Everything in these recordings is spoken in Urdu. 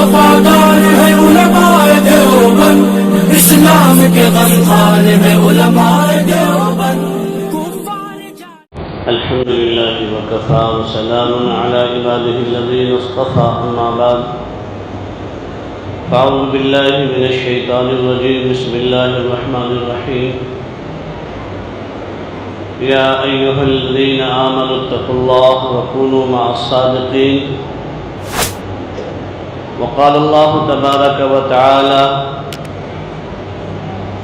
وفادار ہے علماء دیوبند، اسلام کے غمخوار ہے علماء دیوبند۔ الحمد لله وكفى وسلام على عباده الذين اصطفى، أما بعد فأعوذ بالله من الشيطان الرجيم، بسم الله الرحمن الرحيم. يا أيها الذين آمنوا اتقوا الله وكونوا مع الصادقين. وقال الله تبارك وتعالى: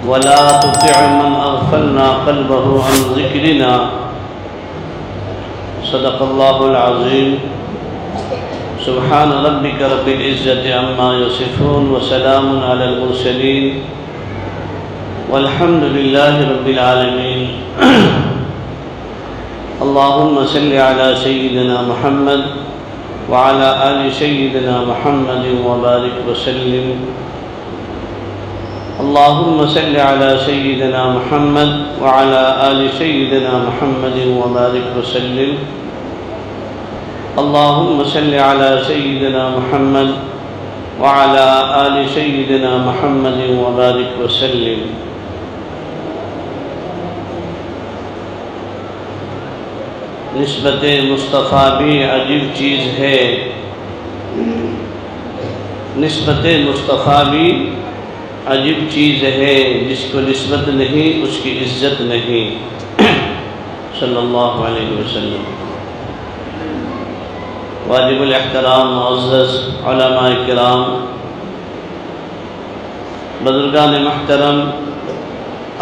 ولا تطع من أغفلنا قلبه عن ذكرنا. صدق الله العظيم. سبحان ربك رب العزة عما يصفون وسلام على المرسلين والحمد لله رب العالمين. اللهم صل على سيدنا محمد وعلى آل سيدنا محمد وبارك وسلم. اللهم صل على سيدنا محمد وعلى آل سيدنا محمد وبارك وسلم. اللهم صل على سيدنا محمد وعلى آل سيدنا محمد وبارك وسلم. نسبت مصطفیٰ بھی عجیب چیز ہے، نسبت مصطفیٰ بھی عجیب چیز ہے، جس کو نسبت نہیں اس کی عزت نہیں، صلی اللہ علیہ وسلم. واجب الاحترام معزز علماء کرام، بزرگان محترم،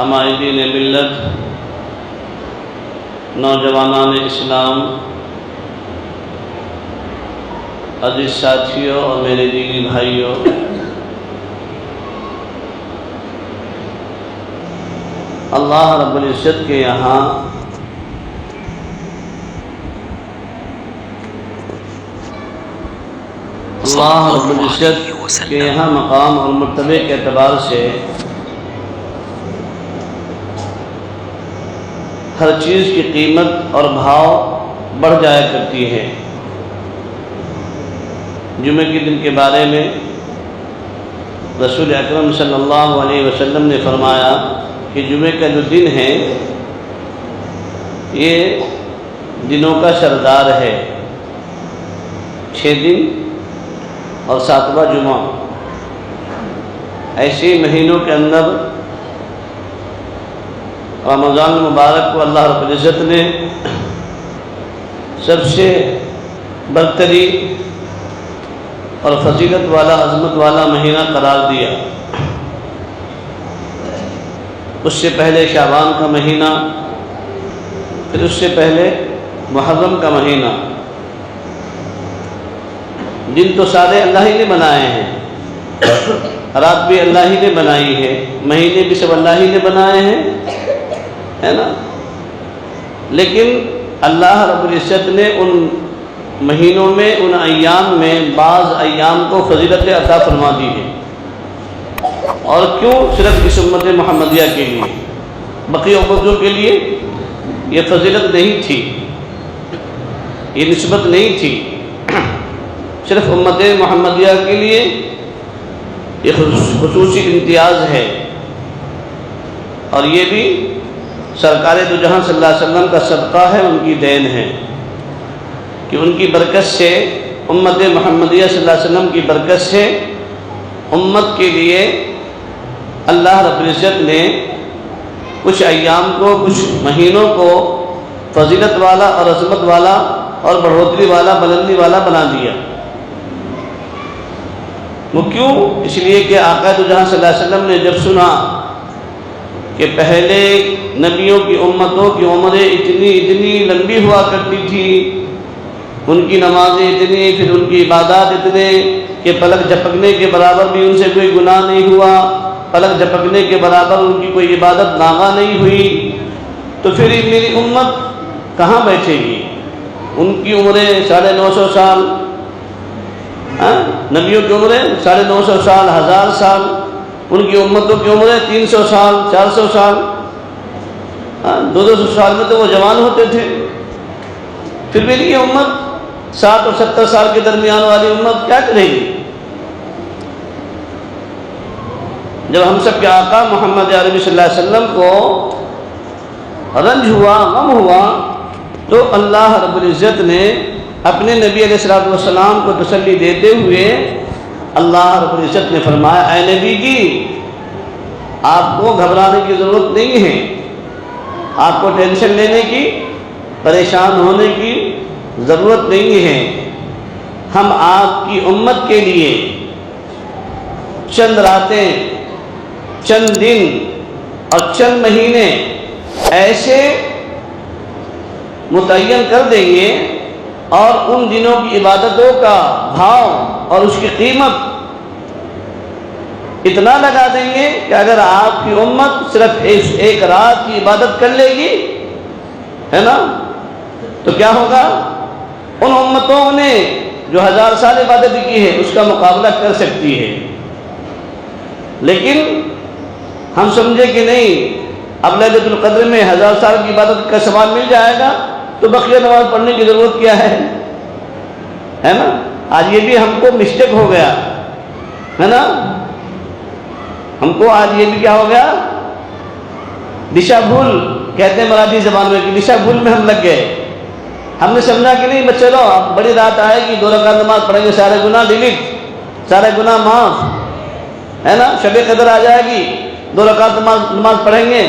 عمائدین ملت، نوجوانان اسلام، عزیز ساتھیوں اور میرے دینی بھائیوں، اللہ رب العزت کے یہاں اللہ رب العزت کے یہاں مقام اور مرتبے کے اعتبار سے ہر چیز کی قیمت اور بھاؤ بڑھ جایا کرتی ہے. جمعے کے دن کے بارے میں رسول اکرم صلی اللہ علیہ وسلم نے فرمایا کہ جمعے کا جو دن ہے یہ دنوں کا سردار ہے. 6 دن اور 7واں جمعہ، ایسے مہینوں کے اندر رمضان المبارک کو اللہ رب العزت نے سب سے برتری اور فضیلت والا، عظمت والا مہینہ قرار دیا. اس سے پہلے شعبان کا مہینہ، پھر اس سے پہلے محرم کا مہینہ. دن تو سارے اللہ ہی نے بنائے ہیں، رات بھی اللہ ہی نے بنائی ہے، مہینے بھی سب اللہ ہی نے بنائے ہیں، ہے نا. لیکن اللہ رب العزت نے ان مہینوں میں، ان ایام میں بعض ایام کو فضیلت عطا فرما دی ہے. اور کیوں؟ صرف اس امت محمدیہ کے لیے، بقیہ امتوں کے لیے یہ فضیلت نہیں تھی، یہ نسبت نہیں تھی. صرف امت محمدیہ کے لیے یہ خصوصی امتیاز ہے. اور یہ بھی سرکار دو جہاں صلی اللہ علیہ وسلم کا صدقہ ہے، ان کی دین ہے کہ ان کی برکت سے، امت محمدیہ صلی اللہ علیہ وسلم کی برکت سے امت کے لیے اللہ رب العزت نے کچھ ایام کو، کچھ مہینوں کو فضیلت والا اور عظمت والا اور بڑھوتری والا، بلندی والا بنا دیا. وہ کیوں؟ اس لیے کہ آقا دو جہاں صلی اللہ علیہ وسلم نے جب سنا کہ پہلے نبیوں کی امتوں کی عمریں اتنی لمبی ہوا کرتی تھی، ان کی نمازیں اتنی، پھر ان کی عبادات اتنے کہ پلک جھپکنے کے برابر بھی ان سے کوئی گناہ نہیں ہوا، پلک جھپکنے کے برابر ان کی کوئی عبادت ناغہ نہیں ہوئی، تو پھر میری امت کہاں بیٹھے گی؟ ان کی عمریں 950 سال، نبیوں کی عمریں 950 سال، 1000 سال، ان کی امتوں کی عمریں 300 سال، 400 سال، 200 سال میں تو وہ جوان ہوتے تھے. پھر میری یہ امت 60 اور 70 سال کے درمیان والی امت کیا کرے گی؟ جب ہم سب کے آقا محمد عربی صلی اللہ علیہ وسلم کو رنج ہوا، غم ہوا، تو اللہ رب العزت نے اپنے نبی علیہ الصلوۃ والسلام کو تسلی دیتے ہوئے اللہ رب العزت نے فرمایا، اے نبی جی آپ کو گھبرانے کی ضرورت نہیں ہے، آپ کو ٹینشن لینے کی، پریشان ہونے کی ضرورت نہیں ہے۔ ہم آپ کی امت کے لیے چند راتیں، چند دن اور چند مہینے ایسے متعین کر دیں گے اور ان دنوں کی عبادتوں کا بھاؤ اور اس کی قیمت اتنا لگا دیں گے کہ اگر آپ کی امت صرف ایک رات کی عبادت کر لے گی، ہے نا، تو کیا ہوگا؟ ان امتوں نے جو 1000 سال عبادت کی ہے اس کا مقابلہ کر سکتی ہے۔ لیکن ہم سمجھے کہ نہیں، اب لیلۃ القدر میں 1000 سال کی عبادت کا ثواب مل جائے گا تو بقیہ نماز پڑھنے کی ضرورت کیا ہے نا؟ آج یہ بھی ہم کو مسٹیک ہو گیا ہے نا، ہم کو آج یہ بھی کیا ہو گیا، دشا بھول کہتے ہیں مراٹھی زبان میں، کہ دشا بھول میں ہم لگ گئے۔ ہم نے سمجھا کہ نہیں بس چلو اب بڑی رات آئے گی، 2 رکعت نماز پڑھیں گے، سارے گناہ ڈیلیٹ، سارے گناہ معاف، ہے نا، شب قدر آ جائے گی، 2 رکعت نماز پڑھیں گے،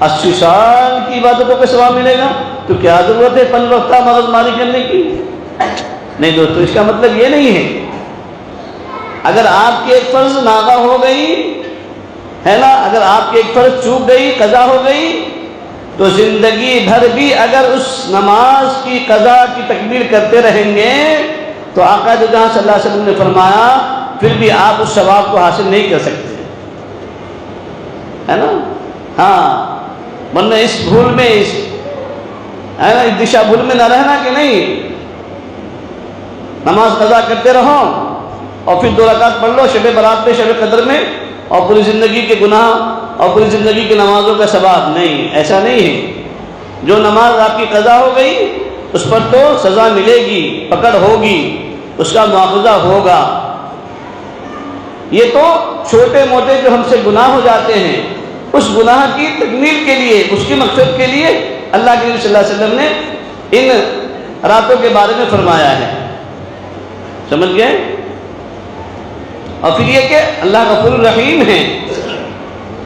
80 سال کی عبادتوں کا ثواب ملے گا، تو کیا ضرورت ہے 5 وقتہ مغز ماری کرنے کی؟ نہیں دوستو، اس کا مطلب یہ نہیں ہے۔ اگر آپ کی ایک فرض ناغہ ہو گئی، ہے نا، اگر آپ کی ایک فرض چوک گئی، قضا ہو گئی، تو زندگی بھر بھی اگر اس نماز کی قضا کی تکمیل کرتے رہیں گے تو آقا جہاں صلی اللہ علیہ وسلم نے فرمایا پھر بھی آپ اس ثواب کو حاصل نہیں کر سکتے، ہے نا۔ ہاں، ورنہ اس بھول میں، اس دشا بھول میں نہ رہنا کہ نہیں نماز قضا کرتے رہو اور پھر 2 رکعت پڑھ لو شب برات پہ، شب قدر میں، اور پوری زندگی کے گناہ اور پوری زندگی کی نمازوں کا ثواب نہیں، ایسا نہیں ہے۔ جو نماز آپ کی قضا ہو گئی اس پر تو سزا ملے گی، پکڑ ہوگی، اس کا مواخذہ ہوگا۔ یہ تو چھوٹے موٹے جو ہم سے گناہ ہو جاتے ہیں، اس گناہ کی تکمیل کے لیے، اس کی مقصد کے لیے اللہ کے نبی صلی اللہ علیہ وسلم نے ان راتوں کے بارے میں فرمایا ہے، سمجھ گئے؟ اور پھر یہ کہ اللہ غفور الرحیم ہے،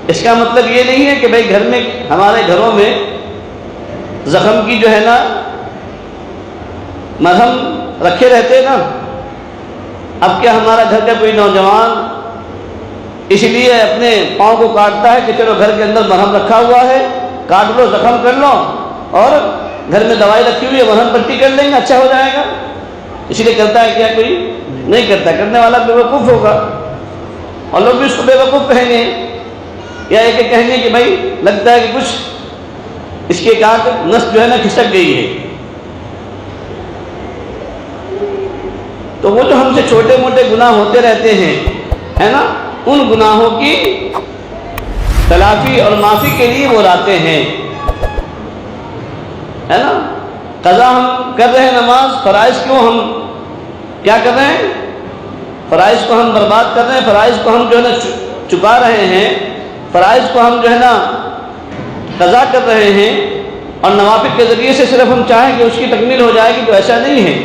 اس کا مطلب یہ نہیں ہے کہ بھائی گھر میں، ہمارے گھروں میں زخم کی جو ہے نا مرہم رکھے رہتے نا۔ اب کیا ہمارا گھر کا کوئی نوجوان اس لیے اپنے پاؤں کو کاٹتا ہے کہ چلو گھر کے اندر مرہم رکھا ہوا ہے، کاٹ لو، زخم کر لو، اور گھر میں دوائی رکھی ہوئی ہے، مرہم پٹی کر لیں گے، اچھا ہو جائے گا، اس لیے کرتا ہے کیا؟ کوئی نہیں کرتا، کرنے والا بے وقوف ہوگا، اور لوگ بھی اس کو بے وقوف کہیں گے، یا ایک کہیں گے کہ بھائی لگتا ہے کہ کچھ اس کے ایک آنکھ نس جو ہے نا کھسک گئی ہے۔ تو وہ جو ہم سے چھوٹے موٹے گناہ ہوتے رہتے ہیں، ہے نا، ان گناہوں کی تلافی اور معافی کے لیے وہ راتیں ہیں، ہے نا۔ قضا ہم کر رہے ہیں نماز، فرائض کیوں ہم کیا کر رہے ہیں؟ فرائض کو ہم برباد کر رہے ہیں، فرائض کو ہم جو ہے نا چکا رہے ہیں، فرائض کو ہم جو ہے نا قضا کر رہے ہیں، اور نوافل کے ذریعے سے صرف ہم چاہیں کہ اس کی تکمیل ہو جائے گی، تو ایسا نہیں ہے۔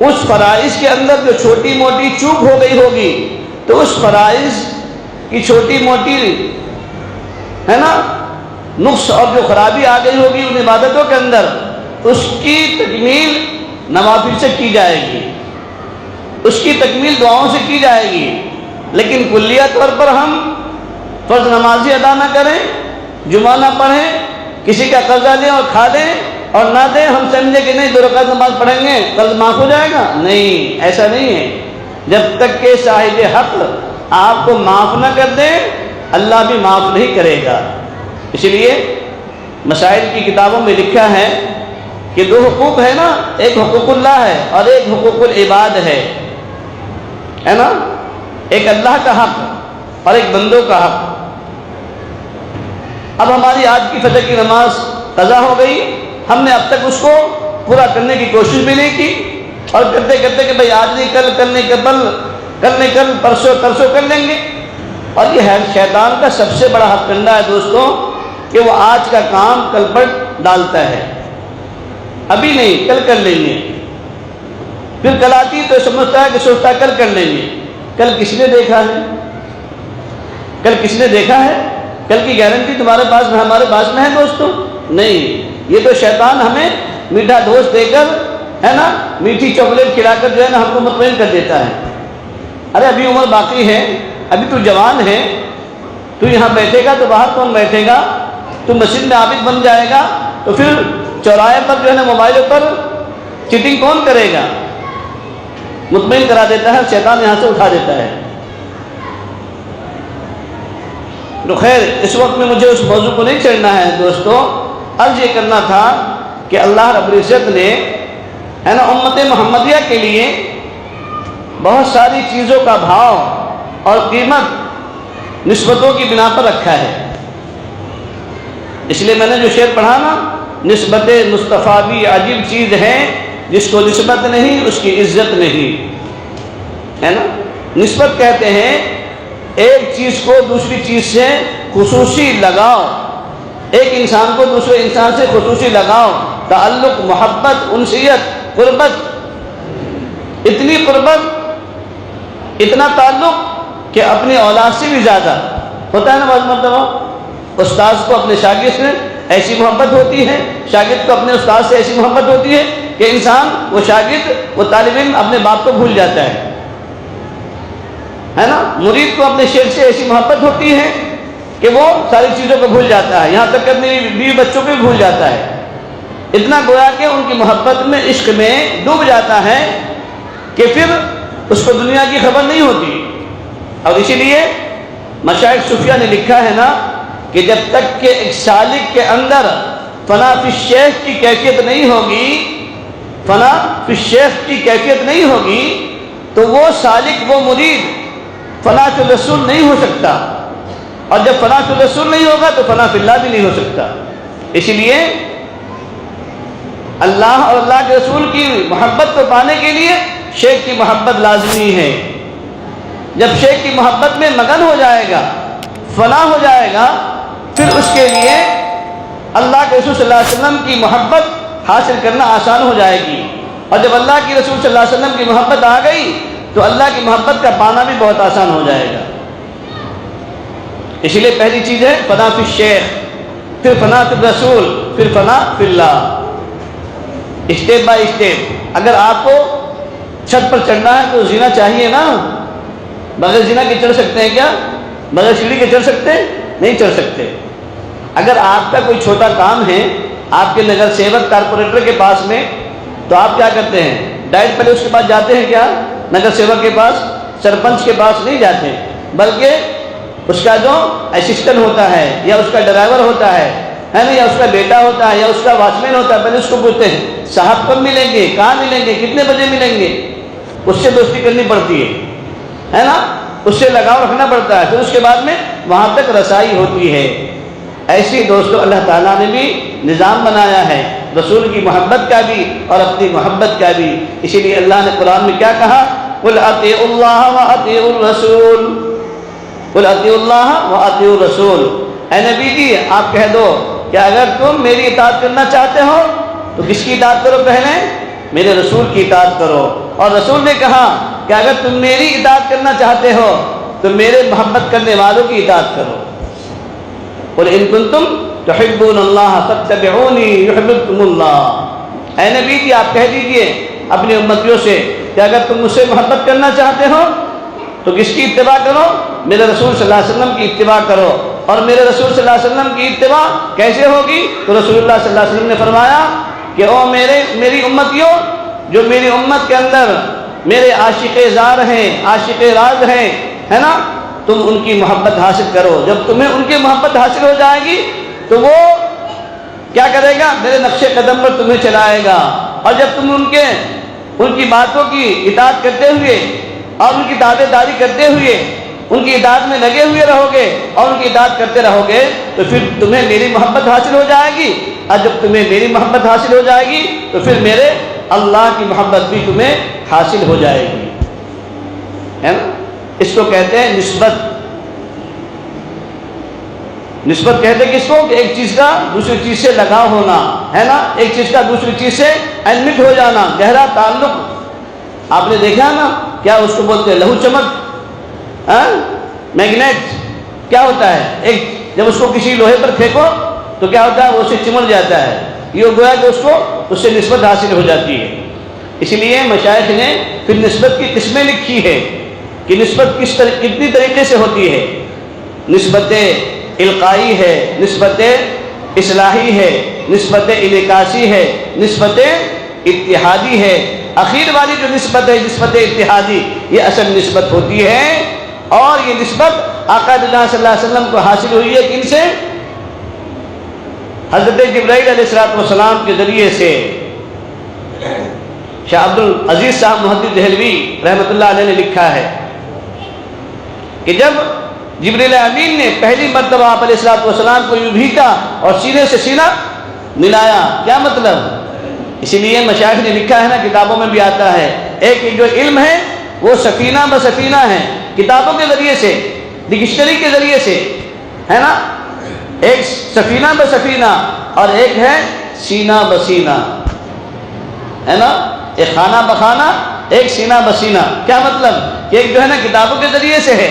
اس فرائض کے اندر جو چھوٹی موٹی چوک ہو گئی ہوگی، تو اس فرائض کی چھوٹی موٹی، ہے نا، نقص اور جو خرابی آ گئی ہوگی ان عبادتوں کے اندر، اس کی تکمیل نوافل سے کی جائے گی، اس کی تکمیل دعاؤں سے کی جائے گی۔ لیکن کلیہ طور پر ہم فرض نمازی ادا نہ کریں، جمعہ نہ پڑھیں، کسی کا قرضہ لیں اور کھا دیں اور نہ دیں، ہم سمجھے کہ نہیں 2 رکعت نماز پڑھیں گے قرض معاف ہو جائے گا، نہیں، ایسا نہیں ہے۔ جب تک کہ صاحب حق آپ کو معاف نہ کر دے، اللہ بھی معاف نہیں کرے گا۔ اس لیے مسائل کی کتابوں میں لکھا ہے کہ 2 حقوق ہے نا، ایک حقوق اللہ ہے اور ایک حقوق العباد ہے نا، ایک اللہ کا حق اور ایک بندوں کا حق۔ اب ہماری آج کی فجر کی نماز قضا ہو گئی، ہم نے اب تک اس کو پورا کرنے کی کوشش بھی نہیں کی، اور کرتے کرتے کہ بھائی آج نہیں، کل نہیں، کل پرسوں کر لیں گے، اور یہ ہے شیطان کا سب سے بڑا ہتھ کنڈا ہے دوستوں کہ وہ آج کا کام کل پر ڈالتا ہے، ابھی نہیں کل کر لیں گے، پھر کل آتی تو سمجھتا ہے کہ سوچتا ہے کل کر لیں گے۔ کل کس نے دیکھا ہے؟ کل کس نے دیکھا ہے؟ کل کی گارنٹی تمہارے پاس میں ہمارے پاس میں ہے دوستوں؟ نہیں، یہ تو شیطان ہمیں میٹھا دوست دے کر ہے نا، میٹھی چاکلیٹ کھلا کر جو ہے نا ہم کو مطمئن کر دیتا ہے۔ ارے ابھی عمر باقی ہے، ابھی تو جوان ہے، تو یہاں بیٹھے گا تو باہر کون بیٹھے گا؟ تو مسجد میں عابد بن جائے گا تو پھر چوراہے پر جو ہے نا موبائلوں پر چیٹنگ کون کرے گا؟ مطمئن کرا دیتا ہے، شیطان یہاں سے اٹھا دیتا ہے۔ تو خیر اس وقت میں مجھے اس موضوع کو نہیں چھیڑنا ہے دوستو، عرض یہ کرنا تھا کہ اللہ رب العزت نے ہے نا امت محمدیہ کے لیے بہت ساری چیزوں کا بھاؤ اور قیمت نسبتوں کی بنا پر رکھا ہے۔ اس لیے میں نے جو شعر پڑھا نا، نسبت مصطفیٰ بھی عجیب چیز ہے، جس کو نسبت نہیں اس کی عزت نہیں، ہے نا۔ نسبت کہتے ہیں ایک چیز کو دوسری چیز سے خصوصی لگاؤ، ایک انسان کو دوسرے انسان سے خصوصی لگاؤ، تعلق، محبت، انسیت، قربت، اتنی قربت، اتنا تعلق کہ اپنی اولاد سے بھی زیادہ ہوتا ہے نا۔ بعض مرتبہ استاذ کو اپنے شاگرد سے ایسی محبت ہوتی ہے، شاگرد کو اپنے استاذ سے ایسی محبت ہوتی ہے کہ انسان، وہ شاگرد، وہ طالب علم اپنے باپ کو بھول جاتا ہے نا۔ مرید کو اپنے شیخ سے ایسی محبت ہوتی ہے کہ وہ ساری چیزوں کو بھول جاتا ہے، یہاں تک کہ اپنی بیوی بچوں کو بھی بھول جاتا ہے، اتنا گویا کہ ان کی محبت میں، عشق میں ڈوب جاتا ہے کہ پھر اس کو دنیا کی خبر نہیں ہوتی۔ اور اسی لیے مشائخ صوفیہ نے لکھا ہے نا کہ جب تک کہ ایک سالک کے اندر فنا فی الشیخ کی کیفیت نہیں ہوگی، فنا فی الشیخ کی کیفیت نہیں ہوگی، تو وہ سالک، وہ مرید فنا فی الرسول نہیں ہو سکتا، اور جب فنا فی الرسول نہیں ہوگا تو فنا فی اللہ بھی نہیں ہو سکتا۔ اسی لیے اللہ اور اللہ کے رسول کی محبت کو پانے کے لیے شیخ کی محبت لازمی ہے۔ جب شیخ کی محبت میں مگن ہو جائے گا، فنا ہو جائے گا، پھر اس کے لیے اللہ کے رسول صلی اللہ علیہ وسلم کی محبت حاصل کرنا آسان ہو جائے گی، اور جب اللہ کی رسول صلی اللہ علیہ وسلم کی محبت آ گئی تو اللہ کی محبت کا پانا بھی بہت آسان ہو جائے گا۔ اسی لیے پہلی چیز ہے فنا فی الشیخ، پھر فنا فی الرسول، پھر فنا فی اللہ، اسٹیپ بائی اسٹیپ۔ اگر آپ کو چھت پر چڑھنا ہے تو زینا چاہیے نا، بغیر زینا کے چڑھ سکتے ہیں کیا؟ بغیر سیڑھی کے چڑھ سکتے ہیں؟ نہیں چڑھ سکتے۔ اگر آپ کا کوئی چھوٹا کام ہے آپ کے نگر سیوک کارپوریٹر کے پاس میں، تو آپ کیا کرتے ہیں؟ ڈائریکٹ پہلے اس کے پاس جاتے ہیں کیا؟ نگر سیوک کے پاس، سرپنچ کے پاس نہیں جاتے، بلکہ اس کا جو اسسٹنٹ ہوتا ہے یا اس کا ڈرائیور ہوتا ہے نا، یا اس کا بیٹا ہوتا ہے یا اس کا واچ مین ہوتا ہے، پہلے اس کو پوچھتے ہیں صاحب کب ملیں گے، کہاں ملیں گے، کتنے بجے ملیں گے۔ اس سے دوستی کرنی پڑتی ہے نا، اس سے لگاؤ رکھنا پڑتا ہے، پھر اس کے بعد میں وہاں تک رسائی ہوتی ہے۔ ایسی دوستو اللہ تعالیٰ نے بھی نظام بنایا ہے، رسول کی محبت کا بھی اور اپنی محبت کا بھی۔ اسی لیے اللہ نے قرآن میں کیا کہا؟ قُلْ أَطِيعُوا اللَّهَ وَأَطِيعُوا الرَّسُولَ، قُلْ أَطِيعُوا اللَّهَ وَأَطِيعُوا الرَّسُولَ۔ اے نبی جی آپ کہہ دو کہ اگر تم میری اطاعت کرنا چاہتے ہو تو کس کی اطاعت کرو؟ پہلے میرے رسول کی اطاعت کرو۔ اور رسول نے کہا کہ اگر تم میری اطاعت کرنا چاہتے ہو تو میرے محبت کرنے والوں کی اطاعت کرو۔ قُلْ إِن كُنتُمْ تُحِبُّونَ اللَّهَ فَاتَّبِعُونِي يُحْبِبْكُمُ اللَّهُ۔ اے نبی جی آپ کہہ دیجئے اپنی امتیوں سے کہ اگر تم مجھ سے محبت کرنا چاہتے ہو تو کس کی اتباع کرو؟ میرے رسول صلی اللہ علیہ وسلم کی اتباع کرو۔ اور میرے رسول صلی اللہ علیہ وسلم کی اتباع کیسے ہوگی؟ تو رسول اللہ صلی اللہ علیہ وسلم نے فرمایا کہ او میری امتیوں، جو میری امت کے اندر میرے عاشق زار ہیں، عاشق راز ہیں، ہے نا، تم ان کی محبت حاصل کرو۔ جب تمہیں ان کی محبت حاصل ہو جائے گی تو وہ کیا کرے گا؟ میرے نقش قدم پر تمہیں چلائے گا۔ اور جب تم ان کی باتوں کی اطاعت کرتے ہوئے اور ان کی تابع داری کرتے ہوئے ان کی اطاعت میں لگے ہوئے رہو گے اور ان کی اطاعت کرتے رہو گے تو پھر تمہیں میری محبت حاصل ہو جائے گی۔ اور جب تمہیں میری محبت حاصل ہو جائے گی تو پھر میرے اللہ کی محبت بھی تمہیں حاصل ہو جائے گی، ہے نا۔ اس کو کہتے ہیں نسبت۔ نسبت کہتے کس کو کہ ایک چیز کا دوسری چیز سے لگاؤ ہونا ہے نا، ایک چیز کا دوسری چیز سے انمٹ ہو جانا، گہرا تعلق۔ آپ نے دیکھا نا کیا اس کو بولتے ہیں لہو چمک، میگنیٹ کیا ہوتا ہے، ایک جب اس کو کسی لوہے پر پھینکو تو کیا ہوتا ہے وہ اسے چمڑ جاتا ہے، یہ گویا کہ اس کو اس سے نسبت حاصل ہو جاتی ہے۔ اسی لیے مشائخ نے پھر نسبت کی قسمیں لکھی ہے کہ نسبت کتنی طریقے سے ہوتی ہے، نسبت القائی ہے، نسبت اصلاحی ہے، نسبت انعکاسی ہے، نسبت اتحادی ہے، اخیر والی جو نسبت ہے نسبت اتحادی یہ اصل نسبت ہوتی ہے، اور یہ نسبت آقا صلی اللہ علیہ وسلم کو حاصل ہوئی ہے کن سے؟ حضرت جبرائیل علیہ السلام کے ذریعے سے۔ شاہ عبد العزیز صاحب محدث دہلوی رحمۃ اللہ علیہ نے لکھا ہے کہ جب جبریل امین نے پہلی مرتبہ آپ علیہ السلام کو یوں بھیجا اور سینے سے سینہ ملایا، کیا مطلب؟ اسی لیے مشائخ نے لکھا ہے نا، کتابوں میں بھی آتا ہے، ایک جو علم ہے وہ سفینہ بسفینہ ہے، کتابوں کے ذریعے سے، ڈکشنری کے ذریعے سے، ہے نا، ایک سفینہ بسفینہ اور ایک ہے سینہ بسینہ، ہے نا، ایک خانہ بخانہ ایک سینہ بسینہ۔ کیا مطلب؟ کہ ایک جو ہے نا کتابوں کے ذریعے سے ہے،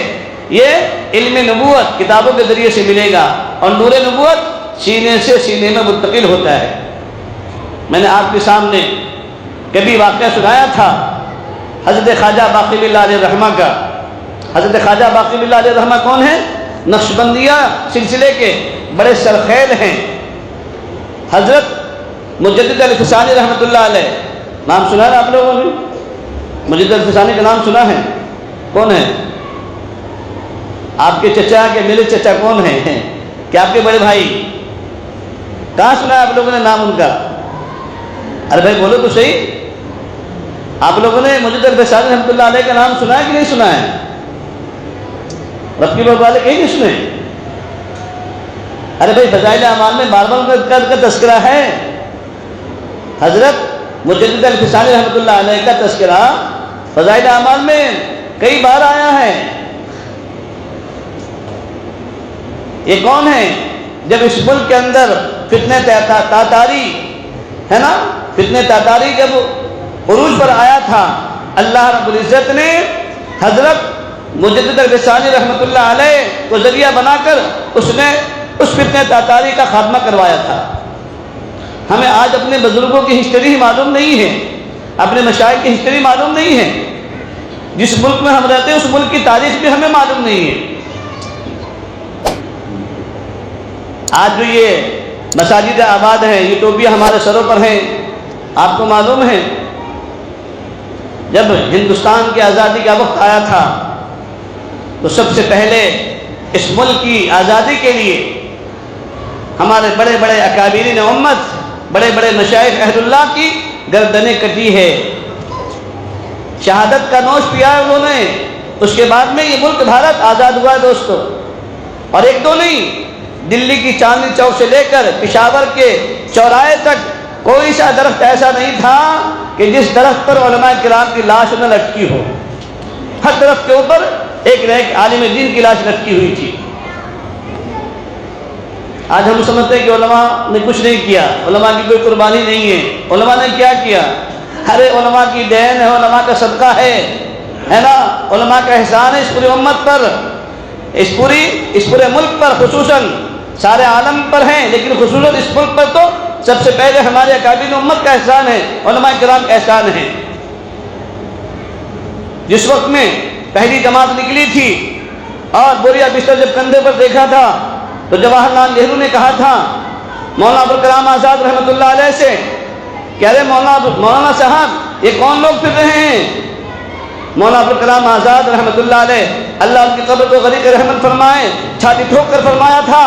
یہ علم نبوت کتابوں کے ذریعے سے ملے گا، اور نور نبوت سینے سے سینے میں منتقل ہوتا ہے۔ میں نے آپ کے سامنے کبھی واقعہ سنایا تھا حضرت خواجہ باقی باللہ علیہ رحمہ کا۔ حضرت خواجہ باقی باللہ علیہ رحمہ کون ہیں؟ نقشبندیہ سلسلے کے بڑے سرخیل ہیں۔ حضرت مجدد الفسانی رحمۃ اللہ علیہ، نام سنا ہے آپ لوگوں نے؟ مجدد الفسانی کا نام سنا ہے؟ کون ہے؟ آپ کے چچا کے میرے چچا کون ہیں؟ کیا آپ کے بڑے بھائی؟ کہاں سنا ہے آپ لوگوں نے نام ان کا؟ ارے بھائی بولو تو صحیح، آپ لوگوں نے مجدد الفسانی رحمۃ اللہ علیہ کا نام سنا ہے کہ نہیں سنا ہے؟ رب کی بات والے کہیں نہیں سنے؟ ارے بھائی فضائل اعمال میں بار بار کا تذکرہ ہے، حضرت مجدد الفسانی رحمۃ اللہ علیہ کا تذکرہ فضائل اعمال میں کئی بار آیا ہے۔ یہ کون ہے؟ جب اس ملک کے اندر فتنہ تاتاری ہے نا، فتنہ تاتاری جب عروج پر آیا تھا، اللہ رب العزت نے حضرت مجدد الفسانی رحمۃ اللہ علیہ کو ذریعہ بنا کر اس نے اس فتنہ تاتاری کا خاتمہ کروایا تھا۔ ہمیں آج اپنے بزرگوں کی ہسٹری معلوم نہیں ہے، اپنے مشائخ کی ہسٹری معلوم نہیں ہے، جس ملک میں ہم رہتے ہیں اس ملک کی تاریخ بھی ہمیں معلوم نہیں ہے۔ آج جو یہ مساجد آباد ہیں، یہ ٹوپیاں ہمارے سروں پر ہیں، آپ کو معلوم ہے جب ہندوستان کی آزادی کا وقت آیا تھا تو سب سے پہلے اس ملک کی آزادی کے لیے ہمارے بڑے بڑے اکابرین امت، بڑے بڑے مشائخ اہل اللہ کی گردنیں کٹی ہے، شہادت کا نوش پیا ہے انہوں نے۔ اس کے بعد میں یہ ملک بھارت آزاد ہوا ہے دوستو، اور ایک دو نہیں، دلی کی چاندنی چوک سے لے کر پشاور کے چوراہے تک کوئی سا درخت ایسا نہیں تھا کہ جس درخت پر علماء کرام کی لاش نہ لٹکی ہو۔ ہر درخت کے اوپر ایک نہ ایک عالم دین کی لاش لٹکی ہوئی تھی۔ آج ہم سمجھتے ہیں کہ علماء نے کچھ نہیں کیا، علماء کی کوئی قربانی نہیں ہے۔ علماء نے کیا کیا؟ ہر علماء کی دین ہے، علماء کا صدقہ ہے نا، علماء کا احسان ہے اس پوری امت پر، اس پورے ملک پر، خصوصاً سارے عالم پر ہیں، لیکن خصوصاً اس ملک پر تو سب سے پہلے ہمارے اکابرین امت کا احسان ہے، علماء کرام کا احسان ہے۔ جس وقت میں پہلی جماعت نکلی تھی اور بوریا بستر جب کندھے پر دیکھا تھا تو جواہر لال نہرو نے کہا تھا مولانا ابوالکلام آزاد رحمۃ اللہ علیہ سے کہ ارے مولانا صاحب یہ کون لوگ پھر رہے ہیں؟ مولانا ابوالکلام آزاد رحمۃ اللہ علیہ، اللہ ان کی قبر کو غریق رحمت فرمائے، چھاتی ٹھوک کر فرمایا تھا،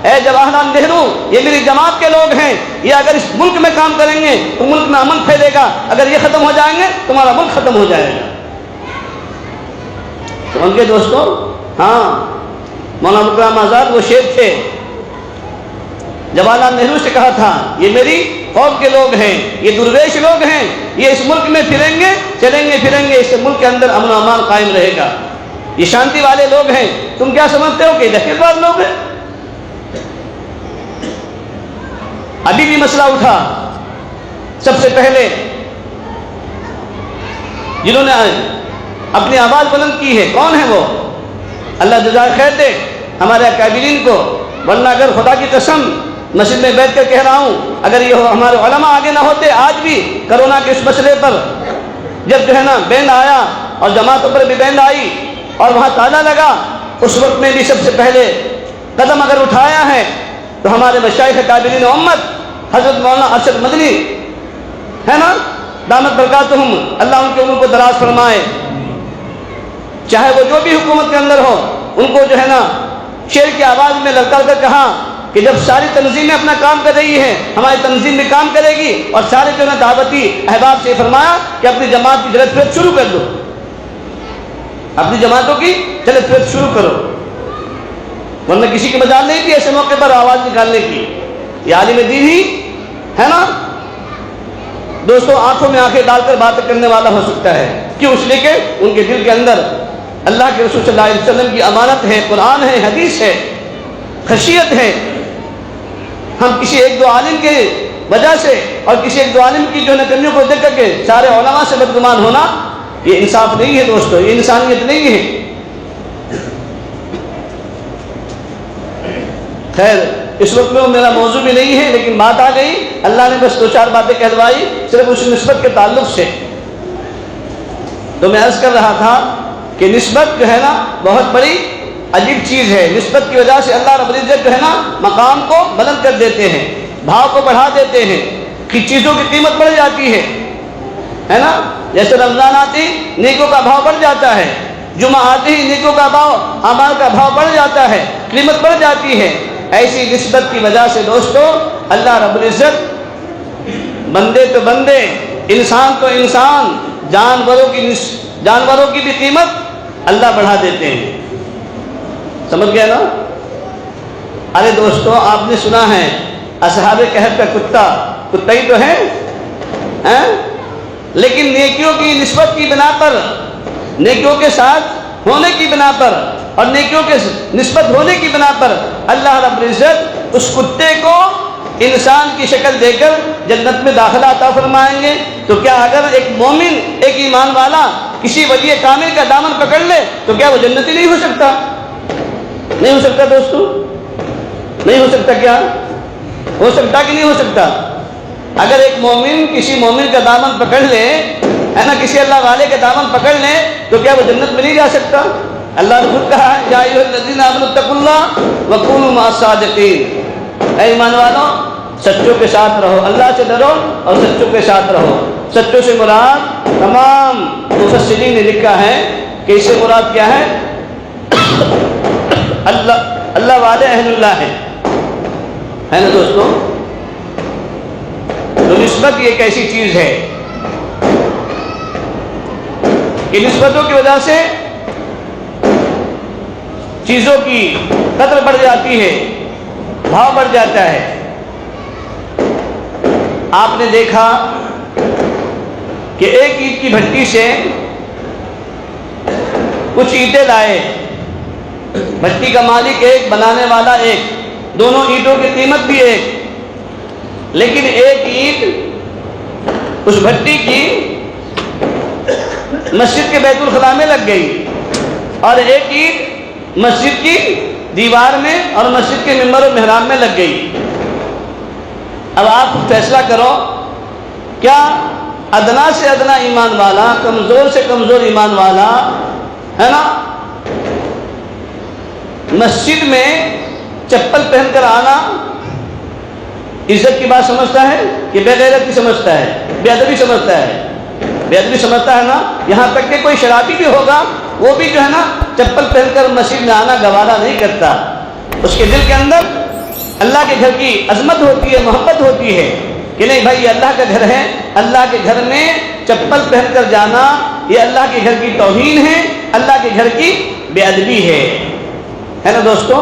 اے جواہر لال نہرو یہ میری جماعت کے لوگ ہیں، یہ اگر اس ملک میں کام کریں گے تو ملک میں امن پھیلے گا، اگر یہ ختم ہو جائیں گے تمہارا ملک ختم ہو جائے گا۔ تو ان کے دوستوں، ہاں مولانا ابوالکلام آزاد وہ شیر تھے، جواہر لال نہرو سے کہا تھا یہ میری قوم کے لوگ ہیں، یہ درویش لوگ ہیں، یہ اس ملک میں پھریں گے چلیں گے پھریں گے، اس ملک کے اندر امن و امان قائم رہے گا، یہ شانتی والے لوگ ہیں۔ تم کیا سمجھتے ہو کہ دہشت گرد لوگ ہیں؟ ابھی بھی مسئلہ اٹھا، سب سے پہلے جنہوں نے اپنی آواز بلند کی ہے کون ہے وہ؟ اللہ جزائے خیر دے ہمارے اکابرین کو، ورنہ اگر خدا کی قسم مسجد میں بیٹھ کر کہہ رہا ہوں، اگر یہ ہمارے علماء آگے نہ ہوتے، آج بھی کرونا کے اس مسئلے پر جب جو ہے نا بین آیا اور جماعتوں پر بھی بین آئی اور وہاں تالا لگا، اس وقت میں بھی سب سے پہلے قدم اگر اٹھایا ہے تو ہمارے مشائخ اکابرین امت حضرت مولانا ارشد مدنی ہے نا، دامت برکاتہم، اللہ ان کے عمر کو دراز فرمائے، چاہے وہ جو بھی حکومت کے اندر ہو، ان کو جو ہے نا شیر کی آواز میں للکار کر کہا کہ جب ساری تنظیمیں اپنا کام کر رہی ہیں، ہماری تنظیم بھی کام کرے گی، اور سارے جو ہے نا دعوتی احباب سے فرمایا کہ اپنی جماعت کی جلد فریت شروع کر دو، اپنی جماعتوں کی جلد فریت شروع کرو، ورنہ کسی کی مجال نہیں تھی ایسے موقع پر آواز نکالنے کی، یہ عالم دین ہی ہے نا دوستوں آنکھوں میں آنکھیں ڈال کر بات کرنے والا ہو سکتا ہے، کیوں؟ اس لیے کہ ان کے دل کے اندر اللہ کے رسول صلی اللہ علیہ وسلم کی امانت ہے، قرآن ہے، حدیث ہے، خشیت ہے۔ ہم کسی ایک دو عالم کے وجہ سے اور کسی ایک دو عالم کی جو ہے نا کمیوں کو دیکھ کر کے سارے علماء سے بدگمان ہونا، یہ انصاف نہیں ہے دوستو، یہ انسانیت نہیں ہے۔ خیر اس وقت میں میرا موضوع بھی نہیں ہے، لیکن بات آ گئی، اللہ نے بس دو چار باتیں کہلوائی صرف اس نسبت کے تعلق سے۔ تو میں عرض کر رہا تھا کہ نسبت جو ہے نا بہت بڑی عجیب چیز ہے، نسبت کی وجہ سے اللہ رب العزت جو ہے نا مقام کو بلند کر دیتے ہیں، بھاؤ کو بڑھا دیتے ہیں، کہ چیزوں کی قیمت بڑھ جاتی ہے نا، جیسے رمضان آتی نیکوں کا بھاؤ بڑھ جاتا ہے، جمعہ آتے ہی نیکوں کا بھاؤ اعمال کا بھاؤ بڑھ جاتا ہے، قیمت بڑھ جاتی ہے۔ ایسی نسبت کی وجہ سے دوستو اللہ رب العزت بندے تو بندے، انسان تو انسان، جانوروں کی بھی قیمت اللہ بڑھا دیتے ہیں، سمجھ گیا نا؟ ارے دوستو آپ نے سنا ہے اصحاب کہف کا کتا ہی تو ہے، لیکن نیکیوں کی نسبت کی بنا پر، نیکیوں کے ساتھ ہونے کی بنا پر اور نیکیوں کے نسبت ہونے کی بنا پر اللہ رب العزت اس کتے کو انسان کی شکل دے کر جنت میں داخلہ عطا فرمائیں گے۔ تو کیا اگر ایک مومن، ایک ایمان والا کسی ولی کامل کا دامن پکڑ لے تو کیا وہ جنتی نہیں ہو سکتا؟ نہیں ہو سکتا دوستو، نہیں ہو سکتا؟ کیا ہو سکتا کہ نہیں ہو سکتا؟ اگر ایک مومن کسی مومن کا دامن پکڑ لے ہے نا، کسی اللہ والے کے دامن پکڑ لے تو کیا وہ جنت میں نہیں جا سکتا؟ اللہ نے خود کہا ہے یا ایھا الذین آمنوا اتقوا اللہ وکونوا مع الصادقین، اے ایمان والو سچوں کے ساتھ رہو، اللہ سے ڈرو اور سچوں کے ساتھ رہو۔ سچوں سے مراد تمام مفسرین نے لکھا ہے کہ اس سے مراد کیا ہے؟ اللہ والے اہل اللہ ہے نا دوستو؟ تو نسبت یہ ایک ایسی چیز ہے کہ نسبتوں کی وجہ سے چیزوں کی قدر بڑھ جاتی ہے، بھاؤ بڑھ جاتا ہے۔ آپ نے دیکھا کہ ایک اینٹ کی بھٹی سے کچھ اینٹیں لائے، بھٹی کا مالک ایک، بنانے والا ایک، دونوں اینٹوں کی قیمت بھی ایک، لیکن ایک اینٹ اس بھٹی کی مسجد کے بیت الخلاء میں لگ گئی اور ایک اینٹ مسجد کی دیوار میں اور مسجد کے ممبر و محراب میں لگ گئی۔ اب آپ فیصلہ کرو، کیا ادنا سے ادنا ایمان والا، کمزور سے کمزور ایمان والا ہے نا، مسجد میں چپل پہن کر آنا عزت کی بات سمجھتا ہے کہ بے غیرتی سمجھتا ہے، بے ادبی سمجھتا ہے؟ بے ادبی سمجھتا ہے نا۔ یہاں تک کہ کوئی شرابی بھی ہوگا وہ بھی جو ہے نا چپل پہن کر مسجد میں آنا گوارا نہیں کرتا، اس کے دل کے اندر اللہ کے گھر کی عظمت ہوتی ہے، محبت ہوتی ہے کہ نہیں بھائی یہ اللہ کا گھر ہے، اللہ کے گھر میں چپل پہن کر جانا یہ اللہ کے گھر کی توہین ہے، اللہ کے گھر کی بے ادبی ہے نا دوستو؟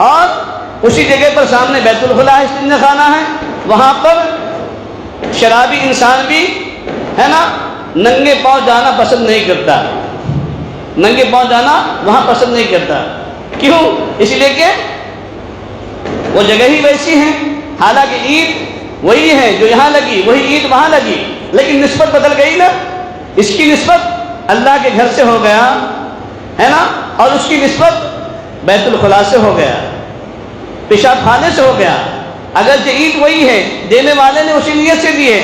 اور اسی جگہ پر سامنے بیت الخلاء استنجا خانہ ہے، وہاں پر شرابی انسان بھی ہے نا ننگے پاؤں جانا پسند نہیں کرتا، ننگے پاؤں جانا وہاں پسند نہیں کرتا، کیوں؟ اس لیے کہ وہ جگہ ہی ویسی ہے حالانکہ عید وہی ہے جو یہاں لگی، وہی عید وہاں لگی، لیکن نسبت بدل گئی نا. اس کی نسبت اللہ کے گھر سے ہو گیا ہے نا، اور اس کی نسبت بیت الخلاء سے ہو گیا، پیشاب خانے سے ہو گیا. اگرچہ عید وہی ہے، دینے والے نے اسی نیت سے دیے،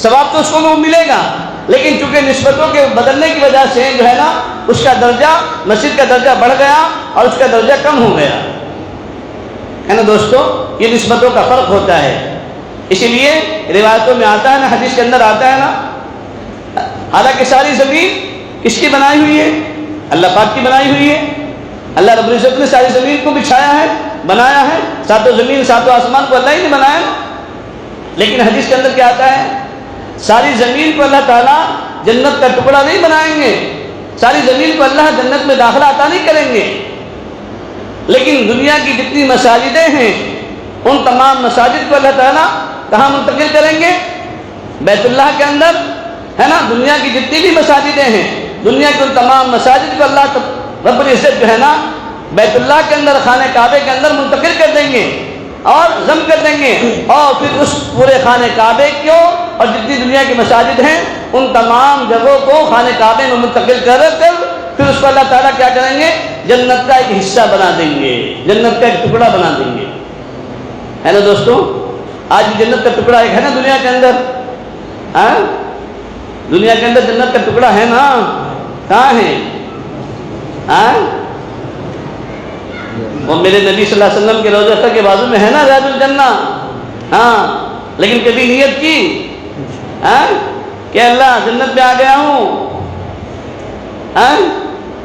ثواب تو اس کو ملے گا، لیکن چونکہ نسبتوں کے بدلنے کی وجہ سے جو ہے نا اس کا درجہ، مسجد کا درجہ بڑھ گیا اور اس کا درجہ کم ہو گیا ہے نا. دوستو یہ نسبتوں کا فرق ہوتا ہے. اسی لیے روایتوں میں آتا ہے نا، حدیث کے اندر آتا ہے نا، حالانکہ ساری زمین کس کی بنائی ہوئی ہے؟ اللہ پاک کی بنائی ہوئی ہے. اللہ رب العزت نے ساری زمین کو بچھایا ہے، بنایا ہے. ساتوں زمین ساتوں آسمان کو اللہ ہی نے بنایا ہے. لیکن حدیث کے اندر کیا آتا ہے؟ ساری زمین کو اللہ تعالیٰ جنت کا ٹکڑا نہیں بنائیں گے، ساری زمین کو اللہ جنت میں داخلہ عطا نہیں کریں گے، لیکن دنیا کی جتنی مساجدیں ہیں ان تمام مساجد کو اللہ تعالیٰ کہاں منتقل کریں گے؟ بیت اللہ کے اندر ہے نا. دنیا کی جتنی بھی مساجدیں ہیں، دنیا کے ان تمام مساجد کو اللہ رب العزت جو ہے نا بیت اللہ کے اندر، خانہ کعبے کے اندر منتقل کر دیں گے اور ضم کر دیں گے، اور پھر اس پورے خانہ کعبے کو اور جتنی دنیا کی مساجد ہیں ان تمام جگہوں کو خانہ کعبے میں منتقل کر پھر اس کو اللہ تعالیٰ کیا کریں گے؟ جنت کا ایک حصہ بنا دیں گے، جنت کا ایک ٹکڑا بنا دیں گے ہے نا. دوستو آج جنت کا ٹکڑا ایک ہے نا دنیا کے اندر، دنیا کے اندر جنت کا ٹکڑا ہے نا. کہاں ہے؟ وہ میرے نبی صلی اللہ علیہ وسلم کے روضہ کے بازو میں ہے نا ریاض الجنہ. لیکن کبھی نیت کی کہ اللہ جنت میں آ گیا ہوں.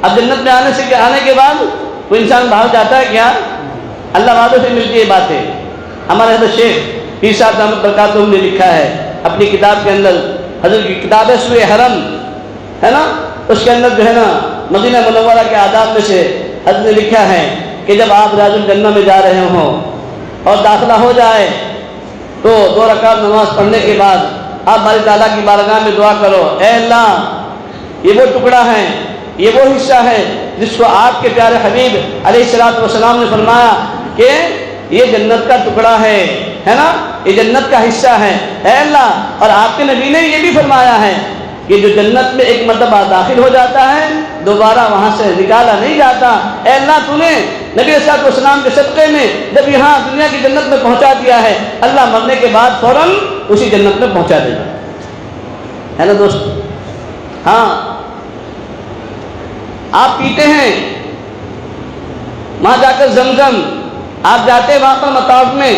اب جنت میں آنے کے بعد کوئی انسان باہر جاتا ہے کیا؟ اللہ والوں سے ملتی ہے باتیں. ہمارے حضرت شیخ پیر صاحب رحمۃ برکاتہ نے لکھا ہے اپنی کتاب کے اندر، حضرت کی کتاب ہے سورہ حرم ہے نا، اس کے اندر جو ہے نا مدینہ منورہ کے آداب میں سے حضرت نے لکھا ہے کہ جب آپ ریاض الجنہ میں جا رہے ہوں اور داخلہ ہو جائے تو 2 رکعت نماز پڑھنے کے بعد آپ باری تعالیٰ کی بارگاہ میں دعا کرو، اے اللہ یہ وہ ٹکڑا ہے، یہ وہ حصہ ہے جس کو آپ کے پیارے حبیب علیہ الصلوۃ والسلام نے فرمایا کہ یہ جنت کا ٹکڑا ہے نا، یہ جنت کا حصہ ہے اے اللہ. اور آپ کے نبی نے یہ بھی فرمایا ہے کہ جو جنت میں ایک مرتبہ داخل ہو جاتا ہے دوبارہ وہاں سے نکالا نہیں جاتا. اے اللہ تو نے نبی صلی اللہ علیہ وسلم کے صدقے میں جب یہاں دنیا کی جنت میں پہنچا دیا ہے، اللہ مرنے کے بعد فوراً اسی جنت میں پہنچا دے گا ہے نا دوست. آپ پیتے ہیں وہاں جا کر زمزم، آپ جاتے ہیں وہاں پر مطاف میں،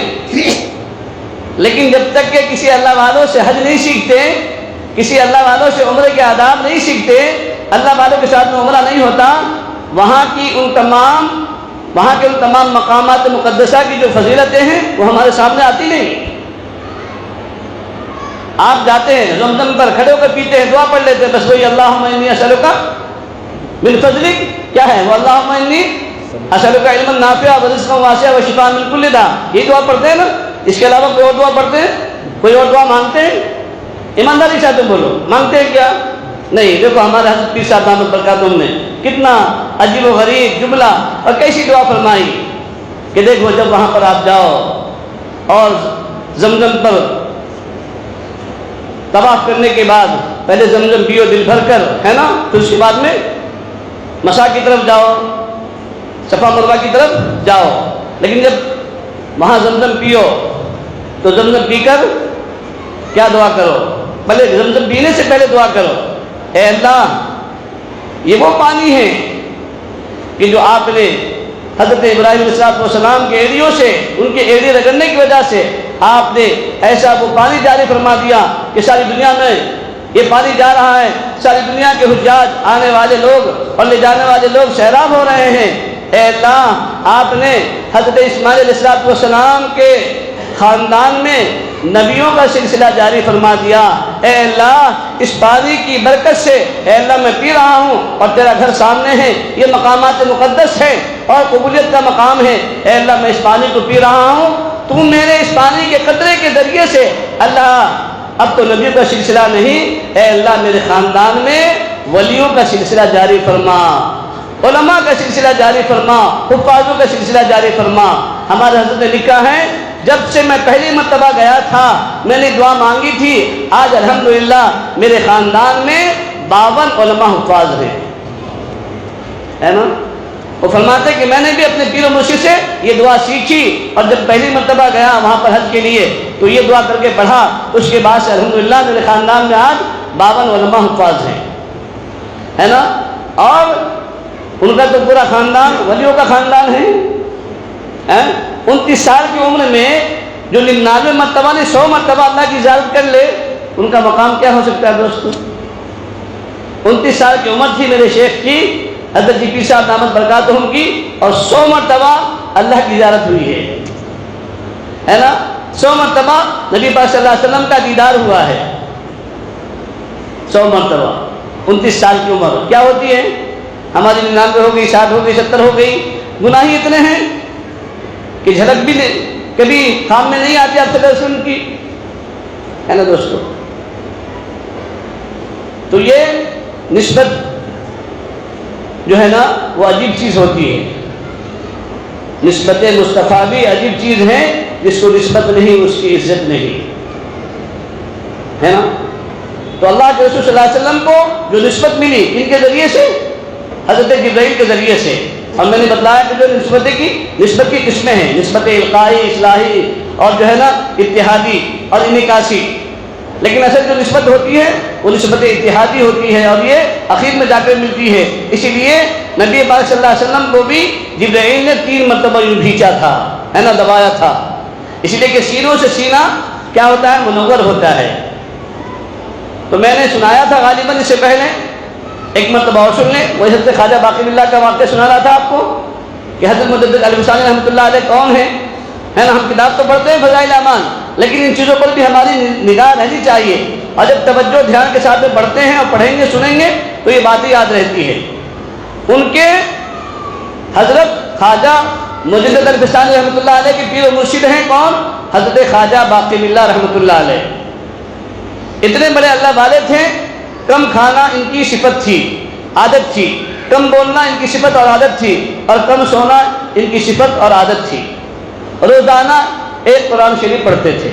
لیکن جب تک کہ کسی اللہ والوں سے حج نہیں سیکھتے، کسی اللہ والوں سے عمرے کے آداب نہیں سیکھتے، اللہ والوں کے ساتھ میں عمرہ نہیں ہوتا، وہاں کے ان تمام مقامات مقدسہ کی جو فضیلتیں ہیں وہ ہمارے سامنے آتی نہیں. آپ جاتے ہیں زمزم پر کھڑے ہو کر پیتے ہیں، دعا پڑھ لیتے ہیں بس وہی اللہم انی اسألک من فضلک، کیا ہے وہ اللہم انی اسألک علما نافعا ورزقا واسعا وشفاء من کل داء، یہ دعا پڑھتے ہیں نا. اس کے علاوہ کوئی اور دعا پڑھتے ہیں؟ کوئی اور دعا مانگتے ہیں؟ ایمانداری سے بولو، مانگتے ہیں کیا؟ نہیں. دیکھو ہمارے حضرت پیر صاحب رحمۃ برکاتہ نے کتنا عجیب و غریب جملہ اور کیسی دعا فرمائی کہ دیکھو جب وہاں پر آپ جاؤ اور زمزم پر طواف کرنے کے بعد پہلے زمزم پیو دل بھر کر ہے نا، پھر اس کے بعد میں مشاء کی طرف جاؤ، صفا مروہ کی طرف جاؤ. لیکن جب وہاں زمزم پیو تو زمزم پی کر کیا دعا کرو؟ پہلے زمزم پینے سے پہلے دعا کرو، اے اللہ یہ وہ پانی ہے کہ جو آپ نے حضرت ابراہیم علیہ السلام کے ایڑیوں سے، ان کے ایڑی رگڑنے کی وجہ سے آپ نے ایسا وہ پانی جاری فرما دیا کہ ساری دنیا میں یہ پانی جا رہا ہے، ساری دنیا کے حجاج آنے والے لوگ اور لے جانے والے لوگ سیراب ہو رہے ہیں. اے اللہ آپ نے حضرت اسماعیل علیہ السلام کے خاندان میں نبیوں کا سلسلہ جاری فرما دیا. اے اللہ اس پانی کی برکت سے اے اللہ میں پی رہا ہوں اور تیرا گھر سامنے ہے، یہ مقامات مقدس ہے اور قبولیت کا مقام ہے. اے اللہ میں اس پانی کو پی رہا ہوں، تو میرے اس پانی کے قطرے کے ذریعے سے اللہ اب تو نبیوں کا سلسلہ نہیں، اے اللہ میرے خاندان میں ولیوں کا سلسلہ جاری فرما، علماء کا سلسلہ جاری فرما، حفاظوں کا سلسلہ جاری فرما. ہمارے حضرت نے لکھا ہے جب سے میں پہلی مرتبہ گیا تھا میں نے دعا مانگی تھی، آج الحمدللہ میرے خاندان میں 52 علماء حفاظ ہیں، ہے نا؟ وہ فرماتے کہ میں نے بھی اپنے پیر و مرشد سے یہ دعا سیکھی، اور جب پہلی مرتبہ گیا وہاں پر حج کے لیے تو یہ دعا کر کے پڑھا، اس کے بعد سے الحمدللہ میرے خاندان میں آج 52 علماء حفاظ ہیں، ہے نا؟ اور ان کا تو پورا خاندان ولیوں کا خاندان ہے۔ 29 سال کی عمر میں جو 99 مرتبہ نے 100 مرتبہ اللہ کی زیارت کر لے، ان کا مقام کیا ہو سکتا ہے دوستو؟ 29 سال کی عمر تھی میرے شیخ کی، حضرت جی پیر صاحب دامت برکاتہم کی، اور 100 مرتبہ اللہ کی زیارت ہوئی ہے نا؟ 100 مرتبہ نبی پاک صلی اللہ علیہ وسلم کا دیدار ہوا ہے، 100 مرتبہ 29 سال کی عمر کیا ہوتی ہے؟ ہماری 99 ہو گئی، 60 ہو گئی، 70 ہو گئی، گناہ ہی اتنے ہیں کہ جھلک بھی نہیں کبھی کام میں نہیں آتی آپ صلی اللہ علیہ وسلم کی، ہے نا دوستو؟ تو یہ نسبت جو ہے نا وہ عجیب چیز ہوتی ہے، نسبت مصطفیٰ بھی عجیب چیز ہے، جس کو نسبت نہیں اس کی عزت نہیں، ہے نا؟ تو اللہ کے رسول صلی اللہ علیہ وسلم کو جو نسبت ملی ان کے ذریعے سے، حضرت جبرائیل کے ذریعے سے، اور میں نے بتلایا کہ جو نسبت کی قسمیں ہیں، نسبت القائی، اصلاحی، اور جو ہے نا اتحادی اور انعکاسی، لیکن اصل جو نسبت ہوتی ہے وہ نسبت اتحادی ہوتی ہے، اور یہ اخیر میں جا کر ملتی ہے۔ اسی لیے نبی پاک صلی اللہ علیہ وسلم کو بھی جبرائیل نے 3 مرتبہ یوں بھیجا تھا، ہے نا، دبایا تھا، اسی لیے کہ سینوں سے سینہ کیا ہوتا ہے؟ منور ہوتا ہے۔ تو میں نے سنایا تھا غالباً اس سے پہلے، ایک مرتبہ اور سن لیں، وہ حضرت خواجہ باقی باللہ کا واقعہ سنا رہا تھا آپ کو کہ حضرت مجدد علی ثانی رحمۃ اللہ علیہ کون ہیں، ہے نا؟ ہم کتاب تو پڑھتے ہیں فضائل اعمال، لیکن ان چیزوں پر بھی ہماری نگاہ رہنی چاہیے، اور جب توجہ دھیان کے ساتھ میں پڑھتے ہیں اور پڑھیں گے سنیں گے تو یہ باتیں یاد رہتی ہے۔ ان کے حضرت خواجہ مجدد علی ثانی رحمۃ اللہ علیہ کے پیر و مرشد ہیں کون؟ حضرت خواجہ باقی باللہ رحمۃ اللہ علیہ۔ اتنے بڑے اللہ والے تھے، کم کھانا ان کی صفت تھی، عادت تھی، کم بولنا ان کی صفت اور عادت تھی، اور کم سونا ان کی صفت اور عادت تھی۔ روزانہ ایک قرآن شریف پڑھتے تھے،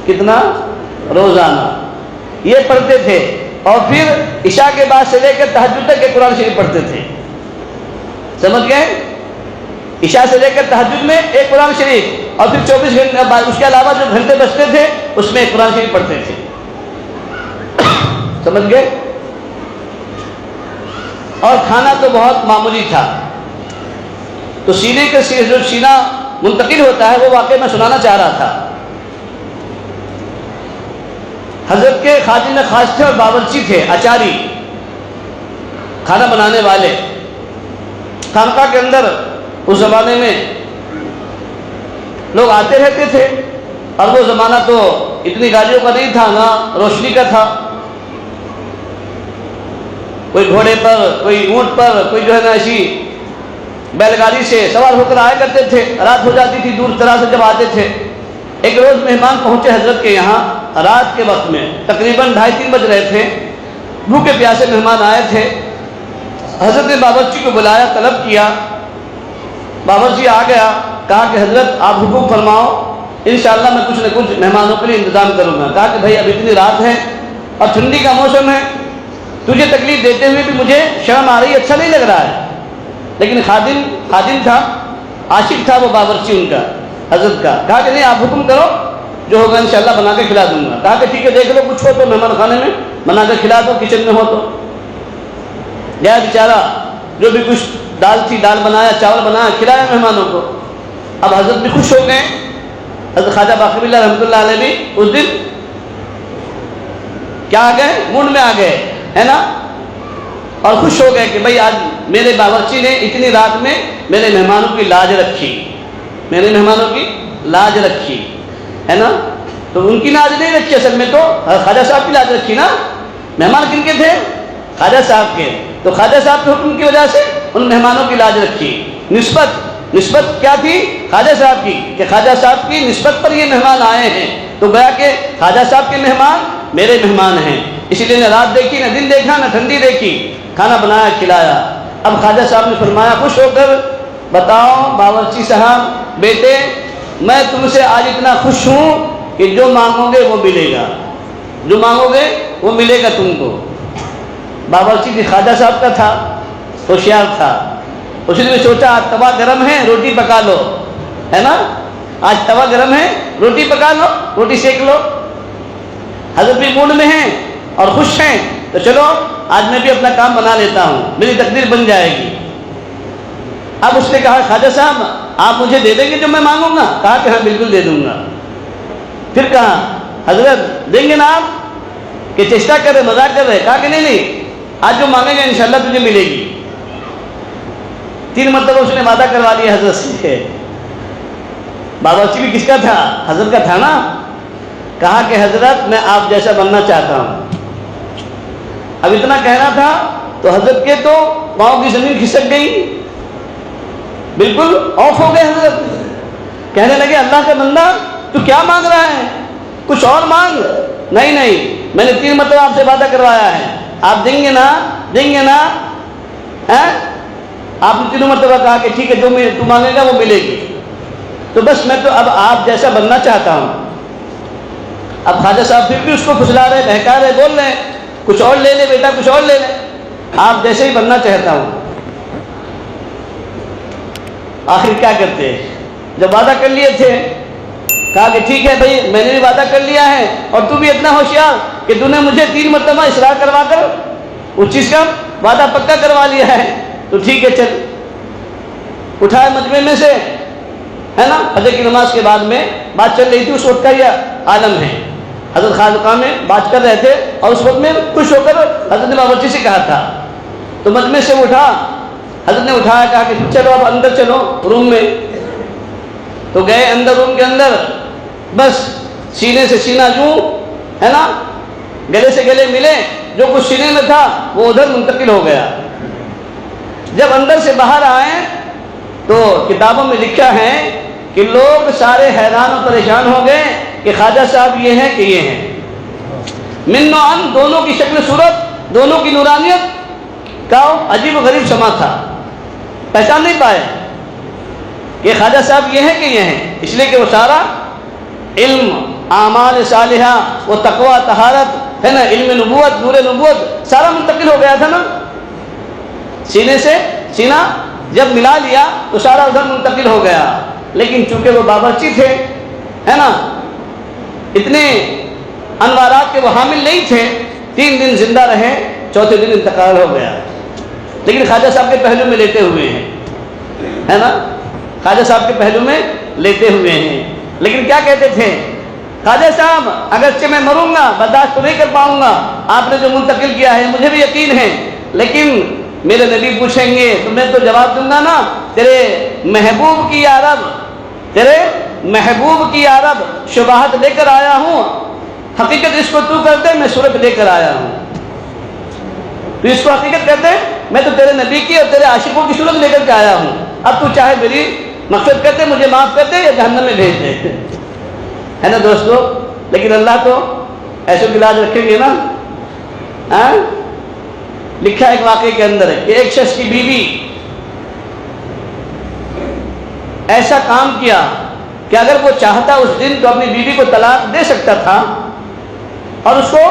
کتنا؟ روزانہ یہ پڑھتے تھے، اور پھر عشاء کے بعد سے لے کر تہجد تک ایک قرآن شریف پڑھتے تھے، سمجھ گئے؟ عشاء سے لے کر تہجد میں ایک قرآن شریف، اور پھر 24 گھنٹے بعد اس کے علاوہ جو گھنٹے بچتے تھے اس میں ایک قرآن شریف پڑھتے تھے، سمجھ گئے؟ اور کھانا تو بہت معمولی تھا۔ تو سینے کے جو سینہ منتقل ہوتا ہے وہ واقعہ میں سنانا چاہ رہا تھا۔ حضرت کے خادم خاص تھے اور باورچی تھے، اچاری، کھانا بنانے والے۔ خانقاہ کے اندر اس زمانے میں لوگ آتے رہتے تھے، اور وہ زمانہ تو اتنی گاڑیوں کا نہیں تھا، نہ روشنی کا تھا، کوئی گھوڑے پر، کوئی اونٹ پر، کوئی جو ہے نا ایسی بیل گاڑی سے سوار ہو کر آیا کرتے تھے، رات ہو جاتی تھی دور دراز سے جب آتے تھے۔ ایک روز مہمان پہنچے حضرت کے یہاں رات کے وقت میں، تقریباً 2:30-3 بج رہے تھے، بھوکے پیاسے مہمان آئے تھے۔ حضرت نے باورچی کو بلایا، طلب کیا، باورچی آ گیا، کہا کہ حضرت آپ حکم فرماؤ، انشاءاللہ میں کچھ نہ کچھ مہمانوں کے لیے انتظام کروں گا۔ کہا کہ بھائی اب اتنی رات ہے اور ٹھنڈی کا موسم ہے، تجھے تکلیف دیتے ہوئے بھی مجھے شرم آ رہی ہے، اچھا نہیں لگ رہا ہے، لیکن خادم تھا، عاشق تھا وہ باورچی ان کا، حضرت کا۔ کہا کہ نہیں آپ حکم کرو، جو ہوگا انشاءاللہ بنا کے کھلا دوں گا۔ کہا کہ ٹھیک ہے، دیکھ لو کچھ ہو تو مہمان خانے میں بنا کے کھلا دو، کچن میں ہو تو۔ گیا بیچارہ، جو بھی کچھ دال تھی دال بنایا، چاول بنایا، کھلایا مہمانوں کو۔ اب حضرت بھی خوش ہو گئے، حضرت خواجہ باقی باللہ رحمۃ اللہ علیہ بھی اس دن کیا آ گئے؟ موڈ میں آ گئے، ہے نا، اور خوش ہو گئے کہ بھائی آج میرے باورچی نے اتنی رات میں میرے مہمانوں کی لاج رکھی، میرے مہمانوں کی لاج رکھی، ہے نا۔ تو ان کی لاج نہیں رکھی، اصل میں تو خواجہ صاحب کی لاج رکھی نا۔ مہمان کن کے تھے؟ خواجہ صاحب کے۔ تو خواجہ صاحب کے حکم کی وجہ سے ان مہمانوں کی لاج رکھی۔ نسبت کیا تھی؟ خواجہ صاحب کی، کہ خواجہ صاحب کی نسبت پر یہ مہمان آئے ہیں، تو گویا کہ خواجہ صاحب کے مہمان میرے مہمان ہیں، اسی لیے نہ رات دیکھی، نہ دن دیکھا، نہ ٹھنڈی دیکھی، کھانا بنایا کھلایا۔ اب خواجہ صاحب نے فرمایا خوش ہو کر، بتاؤ باورچی صاحب بیٹے میں تم سے آج اتنا خوش ہوں کہ جو مانگو گے وہ ملے گا، جو مانگو گے وہ ملے گا تم کو۔ باورچی بھی خواجہ صاحب کا تھا، ہوشیار تھا، اس نے بھی سوچا آج توا گرم ہے روٹی پکا لو، ہے نا، آج توا گرم ہے روٹی پکا لو، روٹی سیک لو۔ حضرت بھی موڈ میں ہیں اور خوش ہیں، تو چلو آج میں بھی اپنا کام بنا لیتا ہوں، میری تقدیر بن جائے گی۔ اب اس نے کہا خواجہ صاحب آپ مجھے دے دیں گے جو میں مانگوں گا؟ کہا کہ ہاں بالکل دے دوں گا۔ پھر کہا حضرت دیں گے نا آپ؟ کہ چیشٹا کر رہے، مذاق کر رہے؟ کہا کہ نہیں نہیں، آج جو مانگے گا انشاءاللہ تجھے ملے گی۔ 3 مرتبہ اس نے وعدہ کروا لیا حضرت سے۔ باورچی بھی کس کا تھا؟ حضرت کا تھا نا۔ کہا کہ حضرت میں آپ جیسا بننا چاہتا ہوں۔ اب اتنا کہنا تھا تو حضرت کے تو پاؤں کی زمین کھسک گئی، بالکل آف ہو گئے حضرت۔ کہنے لگے اللہ کا بندہ تو کیا مانگ رہا ہے؟ کچھ اور مانگ۔ نہیں نہیں، میں نے 3 مرتبہ آپ سے وعدہ کروایا ہے، آپ دیں گے نا؟ دیں گے نا؟ آپ نے 3 مرتبہ کہا کہ ٹھیک ہے جو تو مانگے گا وہ ملے گی، تو بس میں تو اب آپ جیسا بننا چاہتا ہوں۔ اب خواجہ صاحب پھر بھی اس کو پھسلا رہے، بہکا رہے، بول رہے کچھ اور لے لے بیٹا، کچھ اور لے لے، آپ جیسے ہی بننا چاہتا ہوں۔ آخر کیا کرتے، جب وعدہ کر لیے تھے کہا کہ ٹھیک ہے بھائی میں نے بھی وعدہ کر لیا ہے اور تو بھی اتنا ہوشیار کہ تو نے مجھے 3 مرتبہ اصرار کروا کر اس چیز کا وعدہ پکا کروا لیا ہے، تو ٹھیک ہے چل۔ اٹھائے مجمع میں سے، ہے نا، فجر کی نماز کے بعد میں بات چل رہی تھی، اس وقت کا یہ عالم ہے، حضرت خانقاہ میں بات کر رہے تھے اور اس وقت میں خوش ہو کر حضرت نے باورچی سے کہا تھا، تو مجمع سے اٹھا، حضرت نے اٹھایا، کہا کہ چلو اب اندر چلو روم میں۔ تو گئے اندر، روم کے اندر، بس سینے سے سینہ یوں، ہے نا، گلے سے گلے ملے، جو کچھ سینے میں تھا وہ ادھر منتقل ہو گیا۔ جب اندر سے باہر آئے تو کتابوں میں لکھا ہے کہ لوگ سارے حیران و پریشان ہو گئے کہ خواجہ صاحب یہ ہیں کہ یہ ہیں۔ من و عن، دونوں کی شکل صورت، دونوں کی نورانیت کا عجیب و غریب سما تھا، پہچان نہیں پائے کہ خواجہ صاحب یہ ہیں کہ یہ ہیں، اس لیے کہ وہ سارا علم، اعمال صالحہ، وہ تقوی، طہارت، ہے نا، علم نبوت، نور نبوت سارا منتقل ہو گیا تھا نا، سینے سے سینہ جب ملا لیا تو سارا ادھر منتقل ہو گیا۔ لیکن چونکہ وہ باورچی تھے، ہے نا، اتنے انوارات کے وہ حامل نہیں تھے، 3 دن زندہ رہے، 4تھے دن انتقال ہو گیا۔ لیکن خواجہ صاحب کے پہلو میں لیتے ہوئے ہیں، ہے نا، خواجہ صاحب کے پہلو میں لیتے ہوئے ہیں۔ لیکن کیا کہتے تھے، خواجہ صاحب اگرچہ میں مروں گا برداشت تو نہیں کر پاؤں گا، آپ نے جو منتقل کیا ہے مجھے بھی یقین ہے، لیکن میرے نبی پوچھیں گے تو میں تو جواب دوں گا نا، تیرے محبوب کی یا رب، تیرے محبوب کی یا رب شباہت لے کر آیا ہوں، حقیقت اس کو تو کر دے، میں صورت لے کر آیا ہوں۔ تو اس کو حقیقت کر دے، میں تو تیرے نبی کی اور تیرے عاشقوں کی صورت لے کر کے آیا ہوں، اب تو چاہے میری مقصد کر دے، مجھے معاف کر دے یا جہنم میں بھیج دے، ہے نا دوستو۔ لیکن اللہ تو ایسے کی لاج رکھیں گے نا۔ لکھا ایک واقعے کے اندر ہے کہ ایک شخص کی بیوی ایسا کام کیا کہ اگر وہ چاہتا اس دن تو اپنی بیوی کو طلاق دے سکتا تھا اور اس کو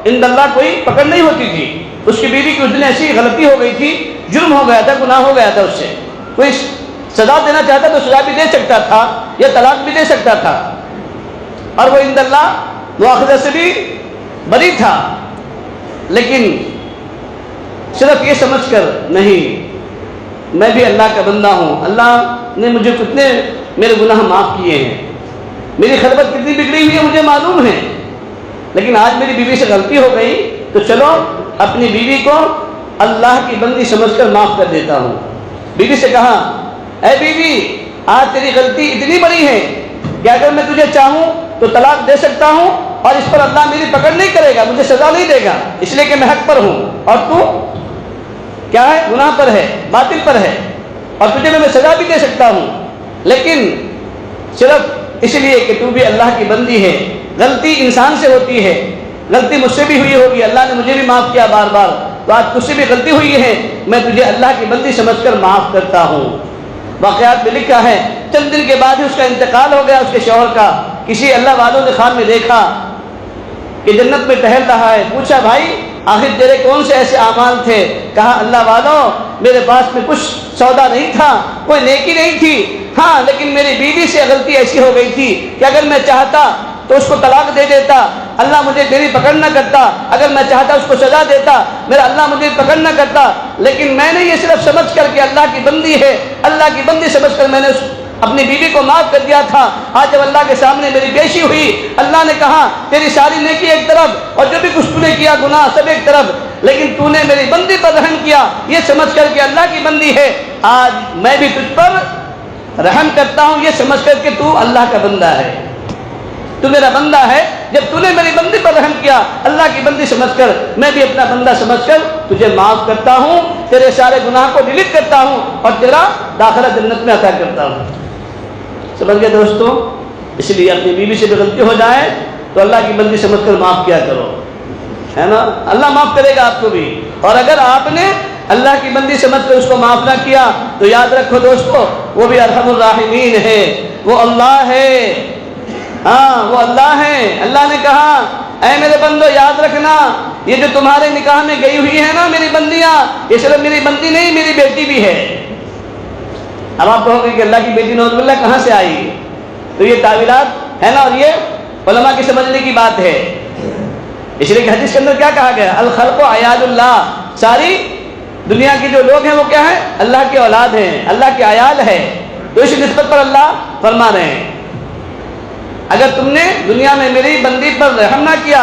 عند اللہ کوئی پکڑ نہیں ہوتی تھی۔ اس کی بیوی کی اس دن ایسی غلطی ہو گئی تھی، جرم ہو گیا تھا، گناہ ہو گیا تھا، اس سے کوئی سزا دینا چاہتا تو سزا بھی دے سکتا تھا یا طلاق بھی دے سکتا تھا، اور وہ عند اللہ مواخذہ سے بھی بری تھا، لیکن صرف یہ سمجھ کر نہیں میں بھی اللہ کا بندہ ہوں، اللہ نے مجھے کتنے میرے گناہ معاف کیے ہیں، میری خلوت کتنی بگڑی ہوئی ہے مجھے معلوم ہے، لیکن آج میری بیوی سے غلطی ہو گئی تو چلو اپنی بیوی کو اللہ کی بندی سمجھ کر معاف کر دیتا ہوں۔ بیوی سے کہا اے بیوی آج تیری غلطی اتنی بڑی ہے کہ اگر میں تجھے چاہوں تو طلاق دے سکتا ہوں اور اس پر اللہ میری پکڑ نہیں کرے گا، مجھے سزا نہیں دے گا، اس لیے کہ میں حق پر ہوں اور تو کیا ہے، گناہ پر ہے، باطل پر ہے، اور تجھے میں سزا بھی دے سکتا ہوں، لیکن صرف اس لیے کہ تو بھی اللہ کی بندی ہے، غلطی انسان سے ہوتی ہے، غلطی مجھ سے بھی ہوئی ہوگی، اللہ نے مجھے بھی معاف کیا بار بار، تو آج تجھ سے بھی غلطی ہوئی ہے، میں تجھے اللہ کی بندی سمجھ کر معاف کرتا ہوں۔ واقعات میں لکھا ہے چند دن کے بعد ہی اس کا انتقال ہو گیا، اس کے شوہر کا۔ کسی اللہ والوں نے خواب میں دیکھا کہ جنت میں ٹہل رہا ہے، پوچھا بھائی آخر تیرے کون سے ایسے اعمال تھے؟ کہا اللہ والوں میرے پاس میں کچھ سودا نہیں تھا، کوئی نیکی نہیں تھی، ہاں لیکن میری بیوی سے غلطی ایسی ہو گئی تھی کہ اگر میں چاہتا تو اس کو طلاق دے دیتا، اللہ مجھے میری پکڑ نہ کرتا، اگر میں چاہتا اس کو سزا دیتا، میرا اللہ مجھے پکڑ نہ کرتا، لیکن میں نے یہ صرف سمجھ کر کہ اللہ کی بندی ہے، اللہ کی بندی سمجھ کر میں نے اپنی بیوی کو معاف کر دیا تھا۔ آج جب اللہ کے سامنے میری پیشی ہوئی، اللہ نے کہا تیری ساری نیکی ایک طرف اور جو بھی کچھ تو نے کیا گناہ سب ایک طرف، لیکن تو نے میری بندی پر رحم کیا یہ سمجھ کر کہ اللہ کی بندی ہے، آج میں بھی تجھ پر رحم کرتا ہوں یہ سمجھ کر کہ تو اللہ کا بندہ ہے، تو میرا بندہ ہے۔ جب تو نے میری بندی پر رحم کیا اللہ کی بندی سمجھ کر، میں بھی اپنا بندہ سمجھ کر تجھے معاف کرتا ہوں، تیرے سارے گناہ کو ڈیلیٹ کرتا ہوں اور تیرا داخلہ جنت میں عطا کرتا ہوں۔ سمجھ گئے دوستو؟ اس لیے اپنی بیوی سے بھی غلطی ہو جائے تو اللہ کی بندی سمجھ کر معاف کیا کرو، ہے نا، اللہ معاف کرے گا آپ کو بھی۔ اور اگر آپ نے اللہ کی بندی سمجھ کر اس کو معاف نہ کیا تو یاد رکھو دوستو وہ بھی ارحم الراحمین ہے، وہ اللہ ہے، ہاں وہ اللہ ہے۔ اللہ نے کہا اے میرے بندو یاد رکھنا یہ جو تمہارے نکاح میں گئی ہوئی ہے نا میری بندیاں، یہ صرف میری بندی نہیں میری بیٹی بھی ہے۔ اب آپ کہو گے کہ اللہ کی بیٹی نعوذ باللہ کہاں سے آئی؟ تو یہ تعویلات ہے نا، اور یہ علماء کی سمجھنے کی بات ہے، اس لیے کہ حدیث کے اندر کیا کہا گیا؟ الخلق عیال اللہ، ساری دنیا کے جو لوگ ہیں وہ کیا ہیں؟ اللہ کے اولاد ہیں، اللہ کے عیال ہے، تو اس نسبت پر اللہ فرما رہے ہیں اگر تم نے دنیا میں میری بندی پر رحم نہ کیا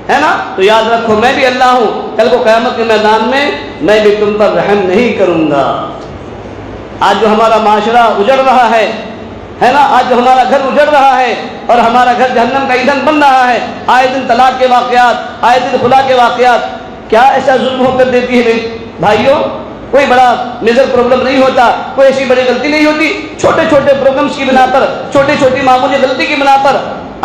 ہے نا تو یاد رکھو میں بھی اللہ ہوں، کل کو قیامت کے میدان میں میں بھی تم پر رحم نہیں کروں گا۔ آج جو ہمارا معاشرہ اجڑ رہا ہے نا، آج جو ہمارا گھر اجڑ رہا ہے اور ہمارا گھر جہنم کا ایندھن بن رہا ہے، آئے دن طلاق کے واقعات، آئے دن خلا کے واقعات، کیا ایسا ظلم ہو کر دیتی ہے بھائیوں؟ کوئی بڑا میجر پرابلم نہیں ہوتا، کوئی ایسی بڑی غلطی نہیں ہوتی، چھوٹے چھوٹے پرابلمس کی بنا پر، چھوٹی چھوٹی معمولی غلطی کی بنا پر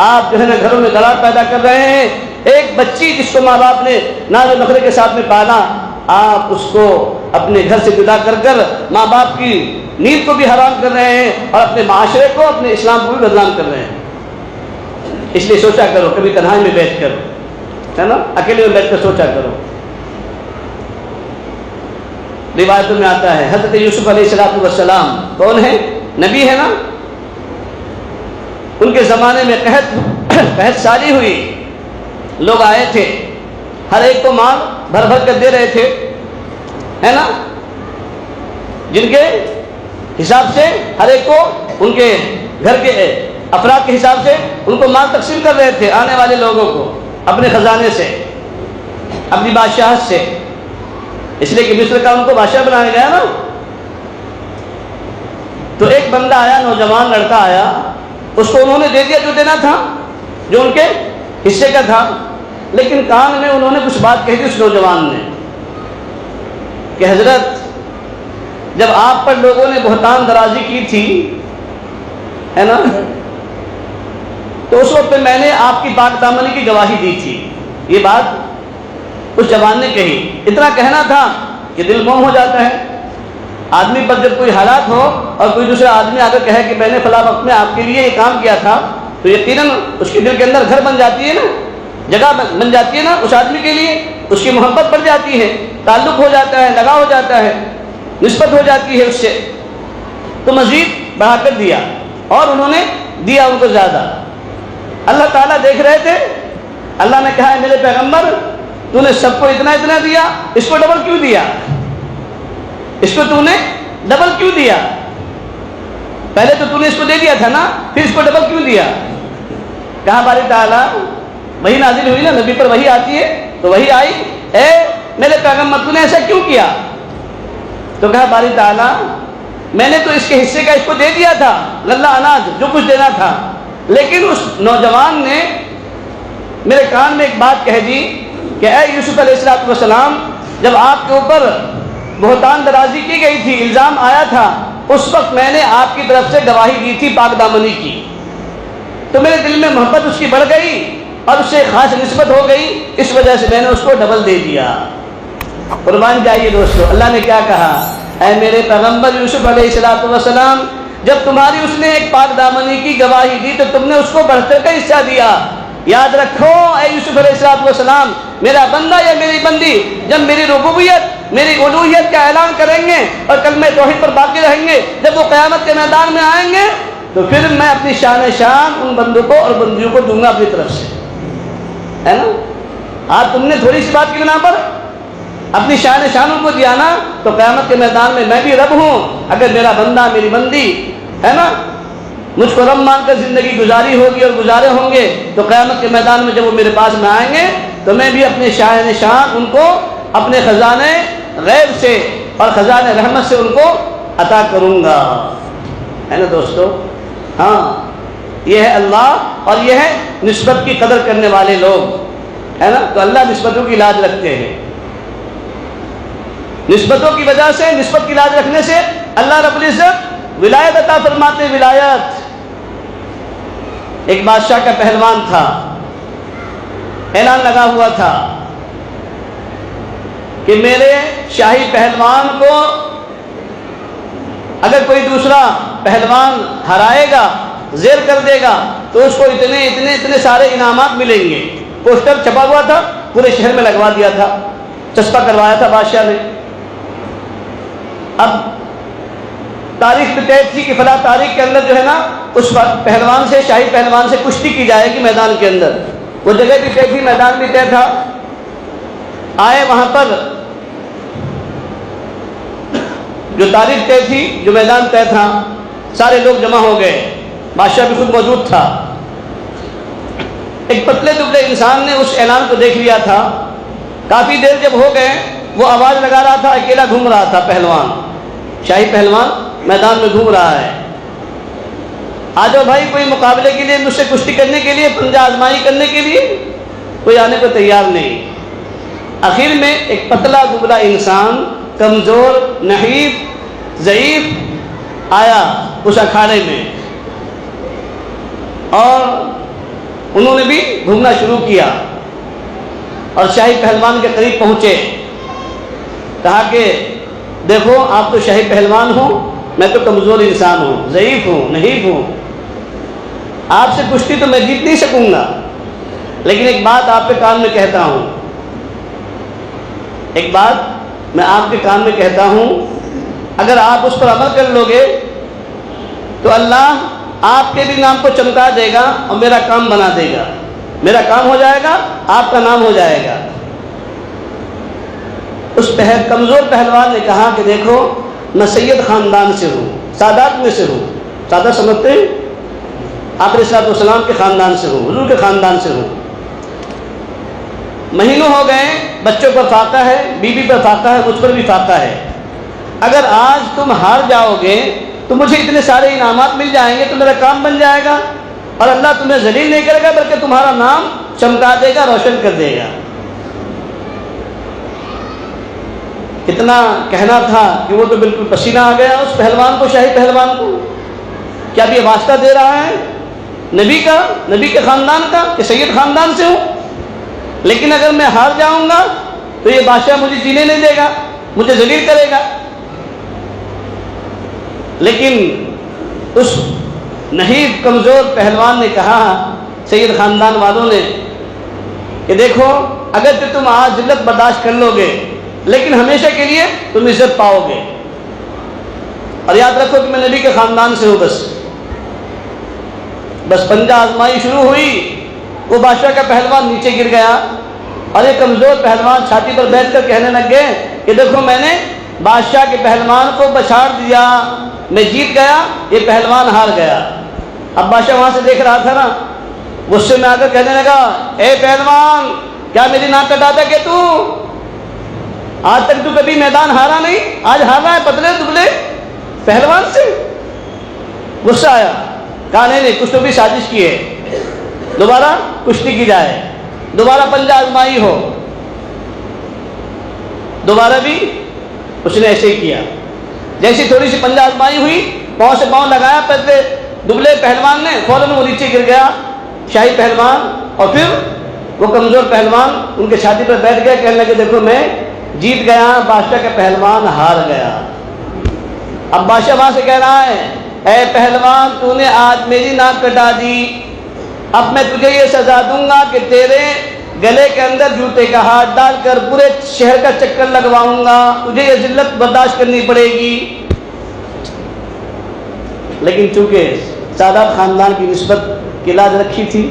آپ جو ہے نا گھروں میں دراڑ پیدا کر رہے ہیں۔ ایک بچی جس کو ماں باپ نے ناز و نخرے کے ساتھ میں پالا، آپ اس کو اپنے گھر سے جدا کر کر ماں باپ کی نیند کو بھی حرام کر رہے ہیں اور اپنے معاشرے کو، اپنے اسلام کو بھی بدنام کر رہے ہیں۔ اس لیے سوچا کرو کبھی تنہائی میں بیٹھ کر، ہے نا، اکیلے میں بیٹھ کر سوچا کرو۔ روایتوں میں آتا ہے حضرت یوسف علیہ السلام کون ہے؟ نبی ہے نا، ان کے زمانے میں قحط سالی ہوئی، لوگ آئے تھے، ہر ایک کو مال بھر بھر کر دے رہے تھے، ہے نا، جن کے حساب سے ہر ایک کو ان کے گھر کے افراد کے حساب سے ان کو مال تقسیم کر رہے تھے، آنے والے لوگوں کو اپنے خزانے سے، اپنی بادشاہت سے، اس لیے کہ مصر کا ان کو بادشاہ بنایا گیا نا۔ تو ایک بندہ آیا، نوجوان لڑکا آیا، اس کو انہوں نے دے دیا جو دینا تھا، جو ان کے حصے کا تھا، لیکن کان میں انہوں نے کچھ بات کہی تھی اس نوجوان نے کہ حضرت جب آپ پر لوگوں نے بہتان درازی کی تھی، ہے نا، تو اس وقت میں نے آپ کی پاک دامنی کی گواہی دی تھی۔ یہ بات اس جوان نے کہی، اتنا کہنا تھا کہ دل موم ہو جاتا ہے آدمی پر جب کوئی حالات ہو اور کوئی دوسرا آدمی آ کر کہے کہ میں نے فلاں وقت میں آپ کے لیے یہ کام کیا تھا، تو یقیناً اس کے دل کے اندر گھر بن جاتی ہے نا، جگہ بن جاتی ہے نا اس آدمی کے لیے، اس کی محبت بڑھ جاتی ہے، تعلق ہو جاتا ہے، لگاؤ ہو جاتا ہے، نسبت ہو جاتی ہے اس سے۔ تو مزید بڑھا کر دیا اور انہوں نے دیا ان کو زیادہ۔ اللہ تعالیٰ دیکھ رہے تھے، اللہ نے کہا ہے میرے پیغمبر تو نے سب کو اتنا اتنا دیا، اس کو ڈبل کیوں دیا؟ اس کو تو نے ڈبل کیوں دیا؟ پہلے تو نے اس کو دے دیا تھا نا، پھر اس کو ڈبل کیوں دیا؟ کہاں باری تعالیٰ وہی نازل ہوئی نا، نبی پر وہی آتی ہے تو وہی آئی، اے میرے پیغمبر تو نے ایسا کیوں کیا؟ تو کہا باری تعالیٰ میں نے تو اس کے حصے کا اس کو دے دیا تھا، للہ اناج جو کچھ دینا تھا، لیکن اس نوجوان نے میرے کان میں ایک بات کہہ دی کہ اے یوسف علیہ السلام جب آپ کے اوپر بہتان درازی کی گئی تھی، الزام آیا تھا، اس وقت میں نے آپ کی طرف سے گواہی دی تھی پاک دامنی کی، تو میرے دل میں محبت اس کی بڑھ گئی اور اس سے خاص نسبت ہو گئی، اس وجہ سے میں نے اس کو ڈبل دے دیا۔ قربان جائیے دوستو، اللہ نے کیا کہا؟ اے میرے پیغمبر یوسف علیہ السلام، جب تمہاری اس نے ایک پاک دامنی کی گواہی دی تو تم نے اس کو بڑھ کر کا حصہ دیا۔ یاد رکھو اے یوسف علیہ السلام، میرا بندہ یا میری بندی جب میری ربوبیت میری الوہیت کا اعلان کریں گے اور کلمہ توحید پر باقی رہیں گے، جب وہ قیامت کے میدان میں آئیں گے تو پھر میں اپنی شان ان بندوں کو اور بندیوں کو دوں گا اپنی طرف سے، ہے نا؟ آج تم نے تھوڑی سی بات کی بنا پر اپنی شان ان کو دیا نا، تو قیامت کے میدان میں میں بھی رب ہوں۔ اگر میرا بندہ میری بندی ہے نا مجھ کو رب مان کر زندگی گزاری ہوگی اور گزارے ہوں گے، تو قیامت کے میدان میں جب وہ میرے پاس میں آئیں گے تو میں بھی اپنے شان ان کو اپنے خزانے غیب سے اور خزانے رحمت سے ان کو عطا کروں گا، ہے نا دوستو؟ ہاں، یہ ہے اللہ اور یہ ہے نسبت کی قدر کرنے والے لوگ، ہے نا؟ تو اللہ نسبتوں کی لاج رکھتے ہیں۔ نسبتوں کی وجہ سے، نسبت کی لاج رکھنے سے اللہ رب العزت ولایت عطا فرماتے ہیں۔ ولایت، ایک بادشاہ کا پہلوان تھا، اعلان لگا ہوا تھا کہ میرے شاہی پہلوان کو اگر کوئی دوسرا پہلوان ہرائے گا، زیر کر دے گا تو اس کو اتنے سارے انعامات ملیں گے۔ پوسٹر چھپا ہوا تھا، پورے شہر میں لگوا دیا تھا، چسپا کروایا تھا بادشاہ نے۔ اب تاریخ بھی طے تھی کہ فلاں تاریخ کے اندر جو ہے نا اس پہلوان سے، شاہی پہلوان سے کشتی کی جائے گی میدان کے اندر۔ وہ جگہ بھی طے تھی، میدان بھی طے تھا۔ آئے وہاں پر جو تاریخ طے تھی، جو میدان طے تھا، سارے لوگ جمع ہو گئے، بادشاہ بھی خود موجود تھا۔ ایک پتلے دبلے انسان نے اس اعلان کو دیکھ لیا تھا۔ کافی دیر جب ہو گئے، وہ آواز لگا رہا تھا، اکیلا گھوم رہا تھا پہلوان، شاہی پہلوان میدان میں گھوم رہا ہے۔ آ جاؤ بھائی، کوئی مقابلے کے لیے، مجھ سے کشتی کرنے کے لیے، پنجہ آزمائی کرنے کے لیے، کوئی آنے کو تیار نہیں۔ آخر میں ایک پتلا دبلا انسان، کمزور، نحیف، ضعیف آیا اس اکھاڑے میں، اور انہوں نے بھی گھومنا شروع کیا اور شاہی پہلوان کے قریب پہنچے۔ کہا کہ دیکھو آپ تو شاہی پہلوان ہوں، میں تو کمزور انسان ہوں، ضعیف ہوں، نحیف ہوں، آپ سے کشتی تو میں جیت نہیں سکوں گا، لیکن ایک بات آپ کے کان میں کہتا ہوں، ایک بات میں آپ کے کان میں کہتا ہوں، اگر آپ اس پر عمل کر لو گے تو اللہ آپ کے بھی نام کو چمکا دے گا اور میرا کام بنا دے گا، میرا کام ہو جائے گا، آپ کا نام ہو جائے گا۔ اس کمزور پہلوان نے کہا کہ دیکھو میں سید خاندان سے ہوں، سادات میں سے ہوں، سادات سمجھتے ہیں؟ آپ علیہ السلام کے خاندان سے ہوں، حضور کے خاندان سے ہوں۔ مہینوں ہو گئے، بچوں پر فاقہ ہے، بیوی پر فاقہ ہے، مجھ پر بھی فاقہ ہے۔ اگر آج تم ہار جاؤ گے تو مجھے اتنے سارے انعامات مل جائیں گے، تو میرا کام بن جائے گا، اور اللہ تمہیں ذلیل نہیں کرے گا بلکہ تمہارا نام چمکا دے گا، روشن کر دے گا۔ اتنا کہنا تھا کہ وہ تو بالکل پسینہ آ گیا اس پہلوان کو، شاہی پہلوان کو۔ کیا اب یہ واسطہ دے رہا ہے نبی کا، نبی کے خاندان کا، کہ سید خاندان سے ہوں، لیکن اگر میں ہار جاؤں گا تو یہ بادشاہ مجھے جینے نہیں دے گا، مجھے ذلیل کرے گا۔ لیکن اس نحیف کمزور پہلوان نے کہا، سید خاندان والوں نے، کہ دیکھو اگر تم آج ذلت برداشت کر لو گے لیکن ہمیشہ کے لیے تم عزت پاؤ گے، اور یاد رکھو کہ میں نبی کے خاندان سے ہوں۔ بس پنجہ آزمائی شروع ہوئی، وہ بادشاہ کا پہلوان نیچے گر گیا، اور یہ کمزور پہلوان چھاتی پر بیٹھ کر کہنے لگ گئے کہ دیکھو میں نے بادشاہ کے پہلوان کو بچھاڑ دیا، میں جیت گیا، یہ پہلوان ہار گیا۔ اب بادشاہ وہاں سے دیکھ رہا تھا نا، غصے میں آ کر کہنے لگا، اے پہلوان، کیا میری ناک کٹا تھا کہ تو آج تک تو کبھی میدان ہارا نہیں، آج ہار رہا ہے پتلے دبلے پہلوان سے؟ غصہ آیا، کہا نہیں کچھ تو بھی سازش کی ہے، دوبارہ کشتی کی جائے، دوبارہ پنجہ آزمائی ہو۔ دوبارہ بھی اس نے ایسے ہی کیا۔ جیسی تھوڑی سی پنجہ آزمائی ہوئی، پاؤں سے پاؤں لگایا پتلے دبلے پہلوان نے، فوراً وہ نیچے گر گیا شاہی پہلوان، اور پھر وہ کمزور پہلوان ان کے چھاتی پر بیٹھ گیا، کہنے لگے دیکھو میں جیت گیا، بادشاہ کا پہلوان ہار گیا۔ اب بادشاہ وہاں سے کہہ رہا ہے اے پہلوان تو نے آج میری ناک کٹا دی، اب میں تجھے یہ سزا دوں گا کہ تیرے گلے کے اندر جوتے کا ہاتھ ڈال کر پورے شہر کا چکر لگواؤں گا، تجھے یہ ذلت برداشت کرنی پڑے گی۔ لیکن چونکہ سادات خاندان کی نسبت کی لاج رکھی تھی،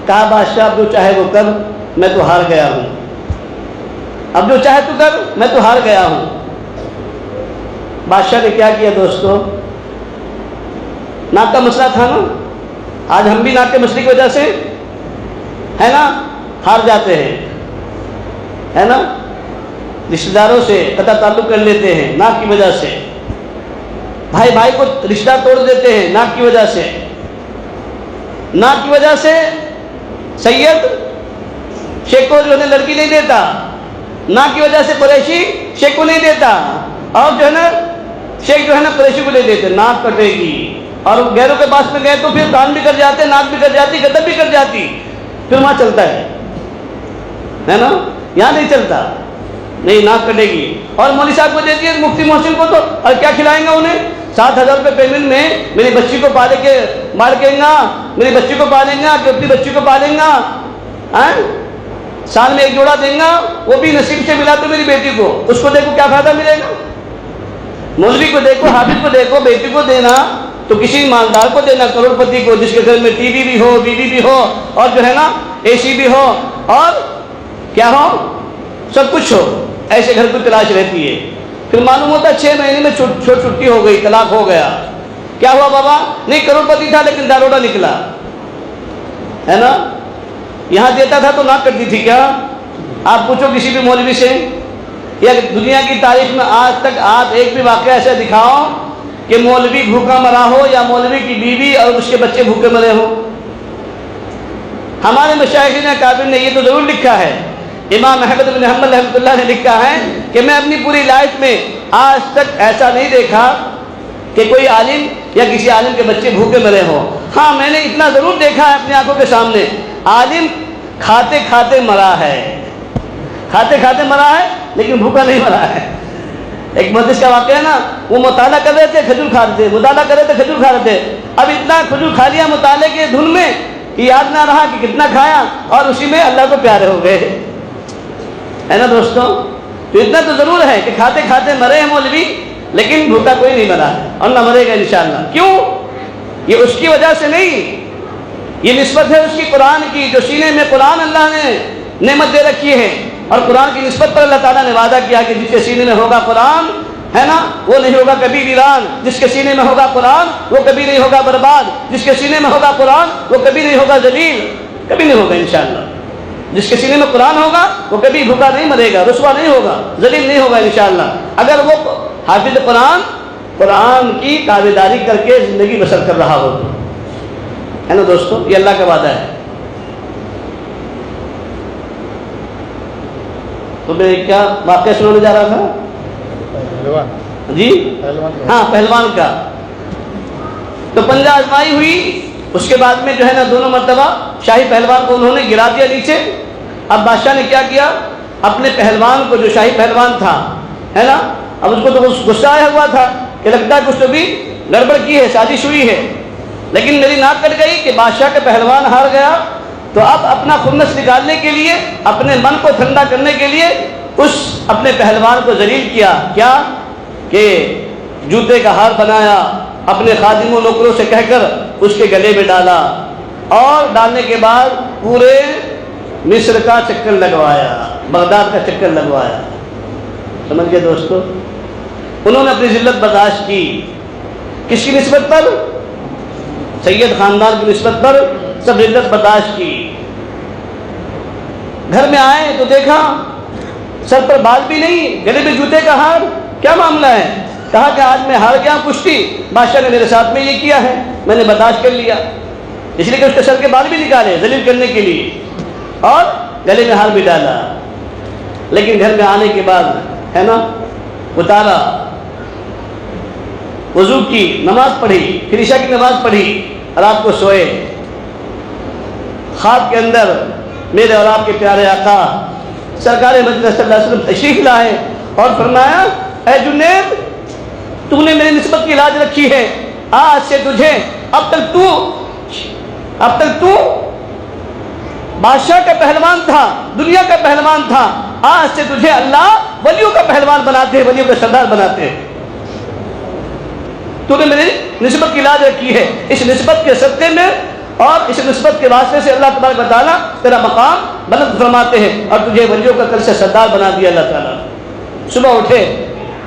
کہا بادشاہ اب جو چاہے وہ کر، میں تو ہار گیا ہوں، اب جو چاہے تو کر، میں تو ہار گیا ہوں۔ بادشاہ نے کیا کیا دوستو؟ ناک کا مسئلہ تھا نا، آج ہم بھی ناک کے مسئلے کی وجہ سے ہے نا ہار جاتے ہیں، ہے نا، رشتہ داروں سے قطع تعلق کر لیتے ہیں ناک کی وجہ سے، بھائی بھائی کو رشتہ توڑ دیتے ہیں ناک کی وجہ سے۔ ناک کی وجہ سے سید شیخ کو جو ہے لڑکی نہیں دیتا، ناک کی وجہ سے قریشی شیخ کو نہیں دیتا، اور جو ہے نا شیخ جو ہے نا قریشی کو نہیں دیتے۔ ناک کٹے گی، اور غیروں کے پاس میں گئے تو پھر کان بھی کٹ جاتے، ناک بھی کٹ جاتی، گردن بھی کٹ جاتی، پھر وہاں چلتا ہے نا، یہاں نہیں چلتا، نہیں ناک کٹے گی۔ اور مولوی صاحب کو دے دیے مفتی محسن کو، تو اور کیا کھلائیں گا انہیں؟ 7,000 روپے پیمنٹ میں میری بچی کو پالے کے مار کے گا، میری بچی کو پالیں گا کہ اپنی بچی کو پالیں گا، سال میں ایک جوڑا دیں گا، وہ بھی نصیب سے ملا تو میری بیٹی کو، اس کو دیکھو کیا فائدہ ملے گا؟ مولوی کو دیکھو، حافظ کو دیکھو، بیٹی کو دینا تو کسی مالدار کو دینا، کروڑ پتی کو، جس کے گھر میں ٹی وی بھی ہو، بی وی بھی ہو، اور جو ہے نا اے سی بھی ہو، اور کیا ہو، سب کچھ ہو، ایسے گھر کو تلاش رہتی ہے۔ پھر معلوم ہوتا 6 مہینے میں چھٹی ہو گئی، طلاق ہو گیا، کیا ہوا بابا؟ نہیں کروڑ پتی تھا لیکن داروڑا نکلا، ہے نا، یہاں دیتا تھا تو ناک کٹتی تھی کیا؟ آپ پوچھو کسی بھی مولوی سے، یا دنیا کی تاریخ میں آج تک آپ ایک بھی واقعہ ایسا دکھاؤ کہ مولوی بھوکا مرا ہو یا مولوی کی بیوی اور اس کے بچے بھوکے مرے ہوں۔ ہمارے مشائخین اکابر نے یہ تو ضرور لکھا ہے، امام احمد بن حنبل رحمۃ اللہ نے لکھا ہے کہ میں اپنی پوری لائف میں آج تک ایسا نہیں دیکھا کہ کوئی عالم یا کسی عالم کے بچے بھوکے مرے ہوں۔ ہاں میں نے اتنا ضرور دیکھا ہے اپنی آنکھوں کے سامنے، عالم کھاتے کھاتے مرا ہے، کھاتے کھاتے مرا ہے لیکن بھوکا نہیں مرا ہے۔ ایک محدث کا واقعہ ہے نا، وہ مطالعہ کر رہے تھے، کھجور کھا رہے تھے، مطالعہ کر رہے تھے، کھجور کھا رہے تھے، اب اتنا کھجور کھا لیا مطالعے کے دھن میں کہ یاد نہ رہا کہ کتنا کھایا، اور اسی میں اللہ کو پیارے ہو گئے، ہے نا دوستوں۔ تو اتنا تو ضرور ہے کہ کھاتے کھاتے مرے ہیں مولوی، لیکن بھوکا کوئی نہیں مرا ہے اور نہ مرے گا انشاءاللہ۔ کیوں؟ یہ اس کی وجہ سے نہیں، یہ نسبت ہے اس کی قرآن کی، جو سینے میں قرآن اللہ نے نعمت دے رکھی ہے، اور قرآن کی نسبت پر اللہ تعالیٰ نے وعدہ کیا کہ جس کے سینے میں ہوگا قرآن، ہے نا، وہ نہیں ہوگا کبھی ویران، جس کے سینے میں ہوگا قرآن وہ کبھی نہیں ہوگا برباد، جس کے سینے میں ہوگا قرآن وہ کبھی نہیں ہوگا ذلیل، کبھی نہیں ہوگا انشاءاللہ۔ جس کے سینے میں قرآن ہوگا وہ کبھی بھوکا نہیں مرے گا، رسوا نہیں ہوگا، ذلیل نہیں ہوگا انشاءاللہ، اگر وہ حافظ قرآن کی تابعداری کر کے زندگی بسر کر رہا ہو، ہے نا دوستو، یہ اللہ کا وعدہ ہے۔ تو میں کیا واقعہ سنانے جا رہا تھا جی؟ ہاں پہلوان کا۔ تو پنجہ آزمائی ہوئی، اس کے بعد میں جو ہے نا دونوں مرتبہ شاہی پہلوان کو انہوں نے گرا دیا نیچے۔ اب بادشاہ نے کیا کیا، اپنے پہلوان کو، جو شاہی پہلوان تھا، ہے نا، اب اس کو تو غصہ آیا ہوا تھا کہ لگتا ہے کچھ تو بھی گڑبڑ کی ہے، سازش ہوئی ہے، لیکن میری ناک کٹ گئی کہ بادشاہ کے پہلوان ہار گیا۔ تو اب اپنا خنث نکالنے کے لیے، اپنے من کو ٹھنڈا کرنے کے لیے اس اپنے پہلوان کو ذلیل کیا، کیا کہ جوتے کا ہار بنایا، اپنے خادموں نوکروں سے کہہ کر اس کے گلے میں ڈالا، اور ڈالنے کے بعد پورے مصر کا چکر لگوایا، بغداد کا چکر لگوایا۔ سمجھ گئے دوستو؟ انہوں نے اپنی ذلت برداشت کی، کس کی نسبت پر؟ سید خاندان کی نسبت پر سب ذلت برداشت کی۔ گھر میں آئے تو دیکھا سر پر بال بھی نہیں، گلے میں جوتے کا ہار، کیا معاملہ ہے؟ کہا کہ آج میں ہار گیا کشتی، بادشاہ نے میرے ساتھ میں یہ کیا ہے، میں نے برداشت کر لیا، اس لیے کہ اس کے سر کے بال بھی نکالے ذلیل کرنے کے لیے، اور گلے میں ہار بھی ڈالا۔ لیکن گھر میں آنے کے بعد، ہے نا، اتارا، وضو کی، نماز پڑھی، پھر عشاء کی نماز پڑھی، رات کو سوئے۔ خواب کے اندر میرے اور آپ کے پیارے آقا سرکار مدینہ صلی اللہ علیہ وسلم تشریف لائے اور فرمایا، اے جنید تو نے میری نسبت کی لاج رکھی ہے، آج سے تجھے اب تک تو بادشاہ کا پہلوان تھا، دنیا کا پہلوان تھا، آج سے تجھے اللہ ولیوں کا پہلوان بناتے ہیں، ولیوں کا سردار بناتے ہیں۔ تو نے میری نسبت کی لاج رکھی ہے، اس نسبت کے صدقے میں اور اس نسبت کے واسطے سے اللہ تبارک و تعالیٰ تیرا مقام بلند فرماتے ہیں اور تجھے ولیوں کا کل سے سردار بنا دیا اللہ تعالیٰ۔ صبح اٹھے،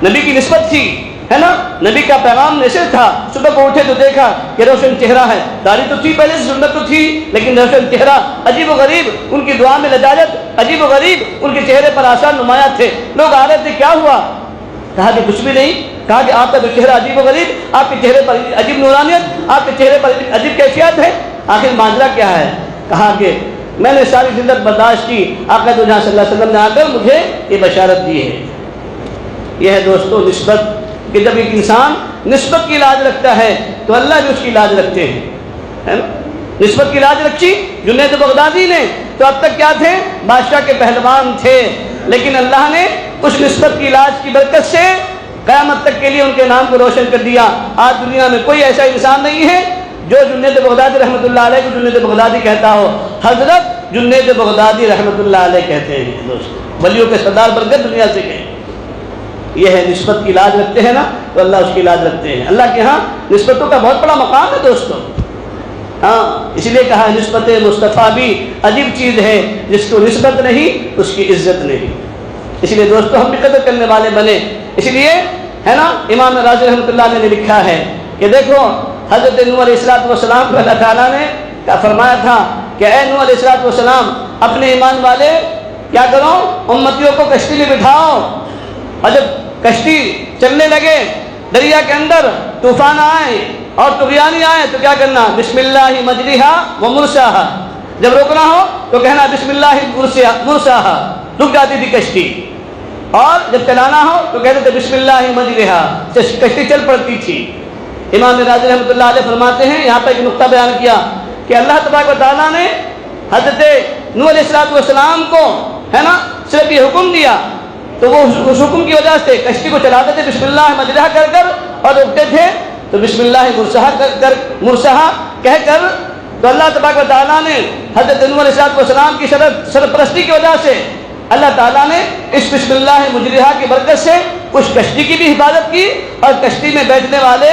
نبی کی نسبت تھی، ہے نا، نبی کا پیغام ایسے تھا، صبح کو اٹھے تو دیکھا کہ روشن چہرہ ہے، داڑھی تو تھی پہلے سے، سنت تو تھی، لیکن روشن چہرہ، عجیب و غریب ان کی دعا میں لجاجت، عجیب و غریب ان کے چہرے پر آثار نمایاں تھے۔ لوگ آ رہے تھے، کیا ہوا؟ کہا کہ کچھ بھی نہیں، کہا کہ آپ کا تو چہرہ عجیب و غریب، آپ کے چہرے پر عجیب نورانیت، آپ کے چہرے پر عجیب کیفیت ہے، آخر ماجرا کیا ہے؟ کہا کہ میں نے ساری زندگی برداشت کی، آقا تو جہاں صلی اللہ علیہ وسلم نے آ کر مجھے یہ بشارت دی ہے۔ یہ ہے دوستو نسبت، کہ جب ایک انسان نسبت کی لاج رکھتا ہے تو اللہ بھی اس کی لاج رکھتے ہیں، ہے نا۔ نسبت کی لاج رکھی جنید بغدادی نے، تو اب تک کیا تھے؟ بادشاہ کے پہلوان تھے، لیکن اللہ نے اس نسبت کی لاج کی برکت سے قیامت تک کے لیے ان کے نام کو روشن کر دیا۔ آج دنیا میں کوئی ایسا انسان نہیں ہے جو جنید بغدادی رحمۃ اللہ علیہ کو جنید بغدادی کہتا ہو، حضرت جنید بغدادی رحمۃ اللہ علیہ کہتے ہیں دوستو، ولیوں کے سردار بن کر دنیا سے گئے۔ یہ ہے نسبت کی لاج رکھتے ہیں نا تو اللہ اس کی لاج رکھتے ہیں۔ اللہ کے ہاں نسبتوں کا بہت بڑا مقام ہے دوستو، ہاں، اس لیے کہا نسبت مصطفیٰ بھی عجیب چیز ہے، جس کو نسبت نہیں اس کی عزت نہیں۔ اس لیے دوستو ہم بھی قدر کرنے والے بنے۔ اس لیے ہے نا، امام راضی رحمۃ اللہ نے لکھا ہے کہ دیکھو حضرت نوح علیہ السلام کو اللہ تعالیٰ نے فرمایا تھا کہ اے نوح علیہ السلام، اپنے ایمان والے کیا کرو، امتیوں کو کشتی میں بٹھاؤ، اور جب کشتی چلنے لگے دریا کے اندر، طوفان آئے اور طغیانی آئے تو کیا کرنا؟ بسم اللہ مجریہا و مرساہا، جب روکنا ہو تو کہنا بسم اللہ مرساہا، رک جاتی تھی کشتی، اور جب چلانا ہو تو کہتے تھے بسم اللہ مجریہا، کشتی چل پڑتی تھی۔ امام راضی رحمۃ اللہ علیہ فرماتے ہیں، یہاں پر ایک نقطہ بیان کیا کہ اللہ تبارک و تعالیٰ نے حضرت نوح علیہ السلام کو ہے نا صرف یہ حکم دیا، تو وہ اس حکم کی وجہ سے کشتی کو چلاتے تھے بسم اللہ مجریہا کر کر، اور روکتے تھے تو بسم اللہ مرساہا کہہ کر۔ تو اللہ تبارک و تعالیٰ نے حضرت نوح علیہ السلام کی سرپرستی کی وجہ سے اللہ تعالیٰ نے اس بسم اللہ مجریہا کی برکت سے اس کشتی کی بھی حفاظت کی، اور کشتی میں بیٹھنے والے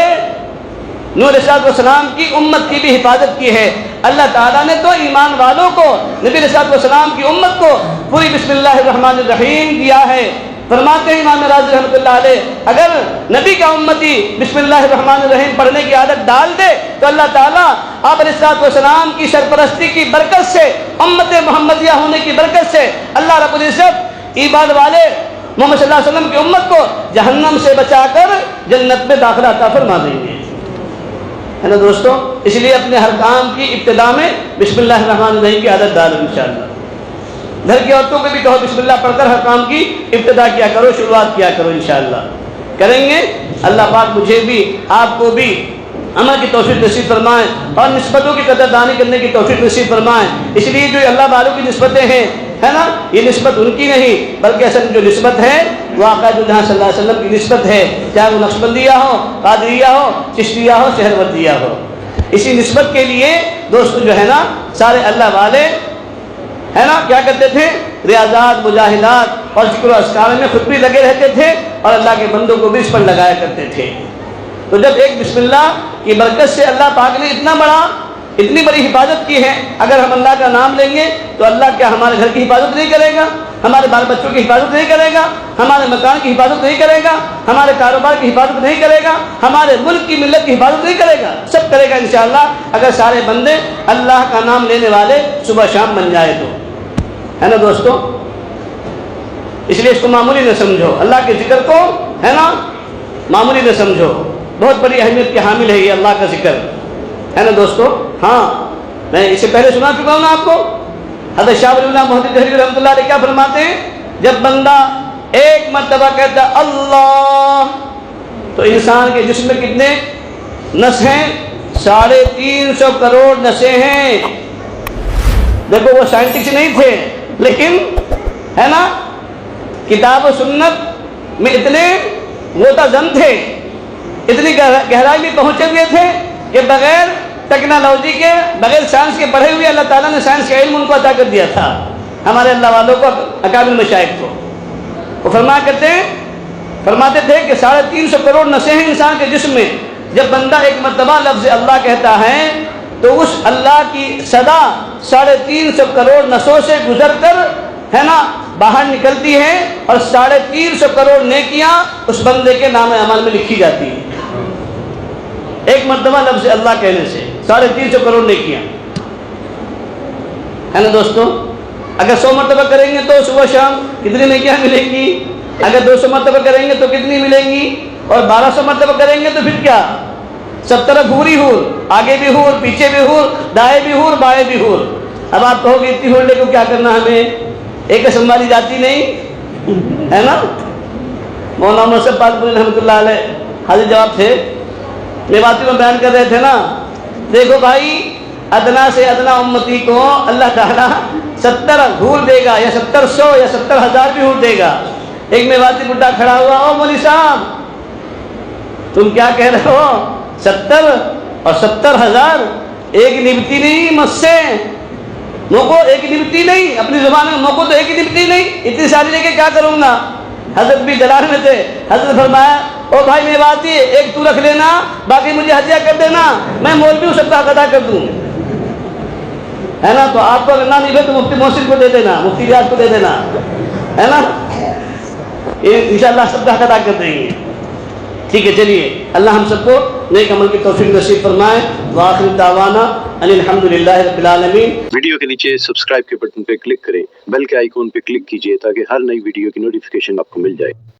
نوح علیہ السلام کی امت کی بھی حفاظت کی ہے۔ اللہ تعالیٰ نے تو ایمان والوں کو، نبی علیہ السلام کی امت کو پوری بسم اللہ الرحمن الرحیم دیا ہے۔ فرماتے ہیں امام راضی رحمۃ اللہ علیہ، اگر نبی کا امتی بسم اللہ الرحمن الرحیم پڑھنے کی عادت ڈال دے تو اللہ تعالیٰ آپ علیہ السلام کی سرپرستی کی برکت سے، امت محمدیہ ہونے کی برکت سے، اللہ رب العزت ایمان والے محمد صلی اللہ علیہ وسلم کی امت کو جہنم سے بچا کر جنت میں داخلہ عطا فرما دیں گے، ہے نا دوستو۔ اس لیے اپنے ہر کام کی ابتدا میں بسم اللہ الرحمن الرحیم کی عادت ڈالو انشاءاللہ۔ گھر کی عورتوں کو بھی کہو بسم اللہ پڑھ کر ہر کام کی ابتدا کیا کرو، شروعات کیا کرو، انشاءاللہ کریں گے۔ اللہ پاک مجھے بھی آپ کو بھی عمل کی توفیق نصیب فرمائیں اور نسبتوں کی قدردانی کرنے کی توفیق نصیب فرمائیں۔ اس لیے جو اللہ والوں کی نسبتیں ہیں، ہے نا، یہ نسبت ان کی نہیں بلکہ اصل جو نسبت ہے وہ آقا جہاں صلی اللہ علیہ وسلم کی نسبت ہے، چاہے وہ نقشبندیہ ہو، قادریہ ہو، چشتیہ ہو، سہروردیہ ہو۔ اسی نسبت کے لیے دوستو جو ہے نا سارے اللہ والے ہے نا کیا کرتے تھے؟ ریاضات، مجاہدات اور ذکر و اذکار میں خود بھی لگے رہتے تھے اور اللہ کے بندوں کو بھی اس پر لگایا کرتے تھے۔ تو جب ایک بسم اللہ کی برکت سے اللہ پاک نے اتنی بڑی حفاظت کی ہے، اگر ہم اللہ کا نام لیں گے تو اللہ کیا ہمارے گھر کی حفاظت نہیں کرے گا؟ ہمارے بال بچوں کی حفاظت نہیں کرے گا؟ ہمارے مکان کی حفاظت نہیں کرے گا؟ ہمارے کاروبار کی حفاظت نہیں کرے گا؟ ہمارے ملک کی ملت کی حفاظت نہیں کرے گا؟ سب کرے گا انشاءاللہ، اگر سارے بندے اللہ کا نام لینے والے صبح شام بن جائے تو، ہے نا دوستو۔ اس لیے اس کو معمولی نہ سمجھو، اللہ کے ذکر کو ہے نا معمولی نہ سمجھو، بہت بڑی اہمیت کی حامل ہے یہ اللہ کا ذکر، ہے نا دوستو۔ ہاں میں اسے پہلے سنا چکا ہوں نا آپ کو، حضرت شاہ ولی اللہ محمد دہلوی رحمۃ اللہ علیہ کیا فرماتے ہیں؟ جب بندہ ایک مرتبہ کہتا ہے اللہ، تو انسان کے جسم میں کتنے نس ہیں؟ 350 کروڑ نسیں ہیں۔ دیکھو وہ سائنٹسٹ نہیں تھے، لیکن ہے نا کتاب و سنت میں اتنے غوطہ زن تھے اتنی گہرائی میں پہنچے ہوئے تھے کہ بغیر ٹیکنالوجی کے، بغیر سائنس کے پڑھے ہوئے اللہ تعالیٰ نے سائنس کا علم ان کو عطا کر دیا تھا، ہمارے اللہ والوں کو، اکابر مشائخ کو۔ وہ فرماتے تھے کہ 350 کروڑ نسیں ہیں انسان کے جسم میں، جب بندہ ایک مرتبہ لفظ اللہ کہتا ہے تو اس اللہ کی صدا 350 کروڑ نسوں سے گزر کر ہے نا باہر نکلتی ہے، اور 350 کروڑ نیکیاں اس بندے کے نام اعمال میں لکھی جاتی ہیں، ایک مرتبہ لفظ اللہ کہنے سے 350 کروڑ نیکیاں، ہے نا دوستو۔ اگر 100 مرتبہ کریں گے تو صبح شام کتنی نیکیاں ملیں گی؟ اگر 200 مرتبہ کریں گے تو کتنی ملیں گی؟ اور 1200 مرتبہ کریں گے تو پھر کیا؟ 70 حوری حور، آگے بھی حور، پیچھے بھی حور، دائیں بھی حور، بائیں بھی حور۔ اب آپ کہو گے اتنی حور لے کو کیا کرنا ہمیں؟ ایک سنبھالی جاتی نہیں ہے نا۔ مولانا محمد پاک رحمۃ اللہ علیہ حاضر جواب تھے، میواتی میں بیان کر رہے تھے نا، دیکھو بھائی ادنا سے ادنا امتی کو اللہ تعالیٰ 70 حور دے گا، یا 700 یا 70,000 بھی حور دے گا۔ ایک میواتی بڈھا کھڑا ہوا، او مولوی صاحب تم کیا کہہ رہے ہو؟ 70 اور 70,000 ایک نبتی نہیں مجھ سے، موقع ایک نبتی نہیں، اپنی زبان میں موقع تو ایک نبتی نہیں، اتنی ساری لے کے کیا کروں گا؟ حضرت بھی جلال میں تھے، حضرت فرمایا او بھائی میواتی ایک تو رکھ لینا، باقی مجھے ہدیہ کر دینا، میں مولوی ہوں، 70 ادا کر دوں، ہے نا۔ تو آپ کو اگر نہ نبھے تو مفتی محسن کو دے دینا، مفتی ریاض کو دے دینا، ہے نا، انشاءاللہ 70 ادا کر دیں گے۔ ٹھیک ہے، چلیے اللہ ہم سب کو نیک عمل کی توفیق نصیب فرمائے۔ وآخر دعوانا ان الحمدللہ رب العالمین۔ ویڈیو کے نیچے سبسکرائب کے بٹن پہ کلک کریں، بیل کے آئیکن پہ کلک کیجئے تاکہ ہر نئی ویڈیو کی نوٹیفیکیشن آپ کو مل جائے۔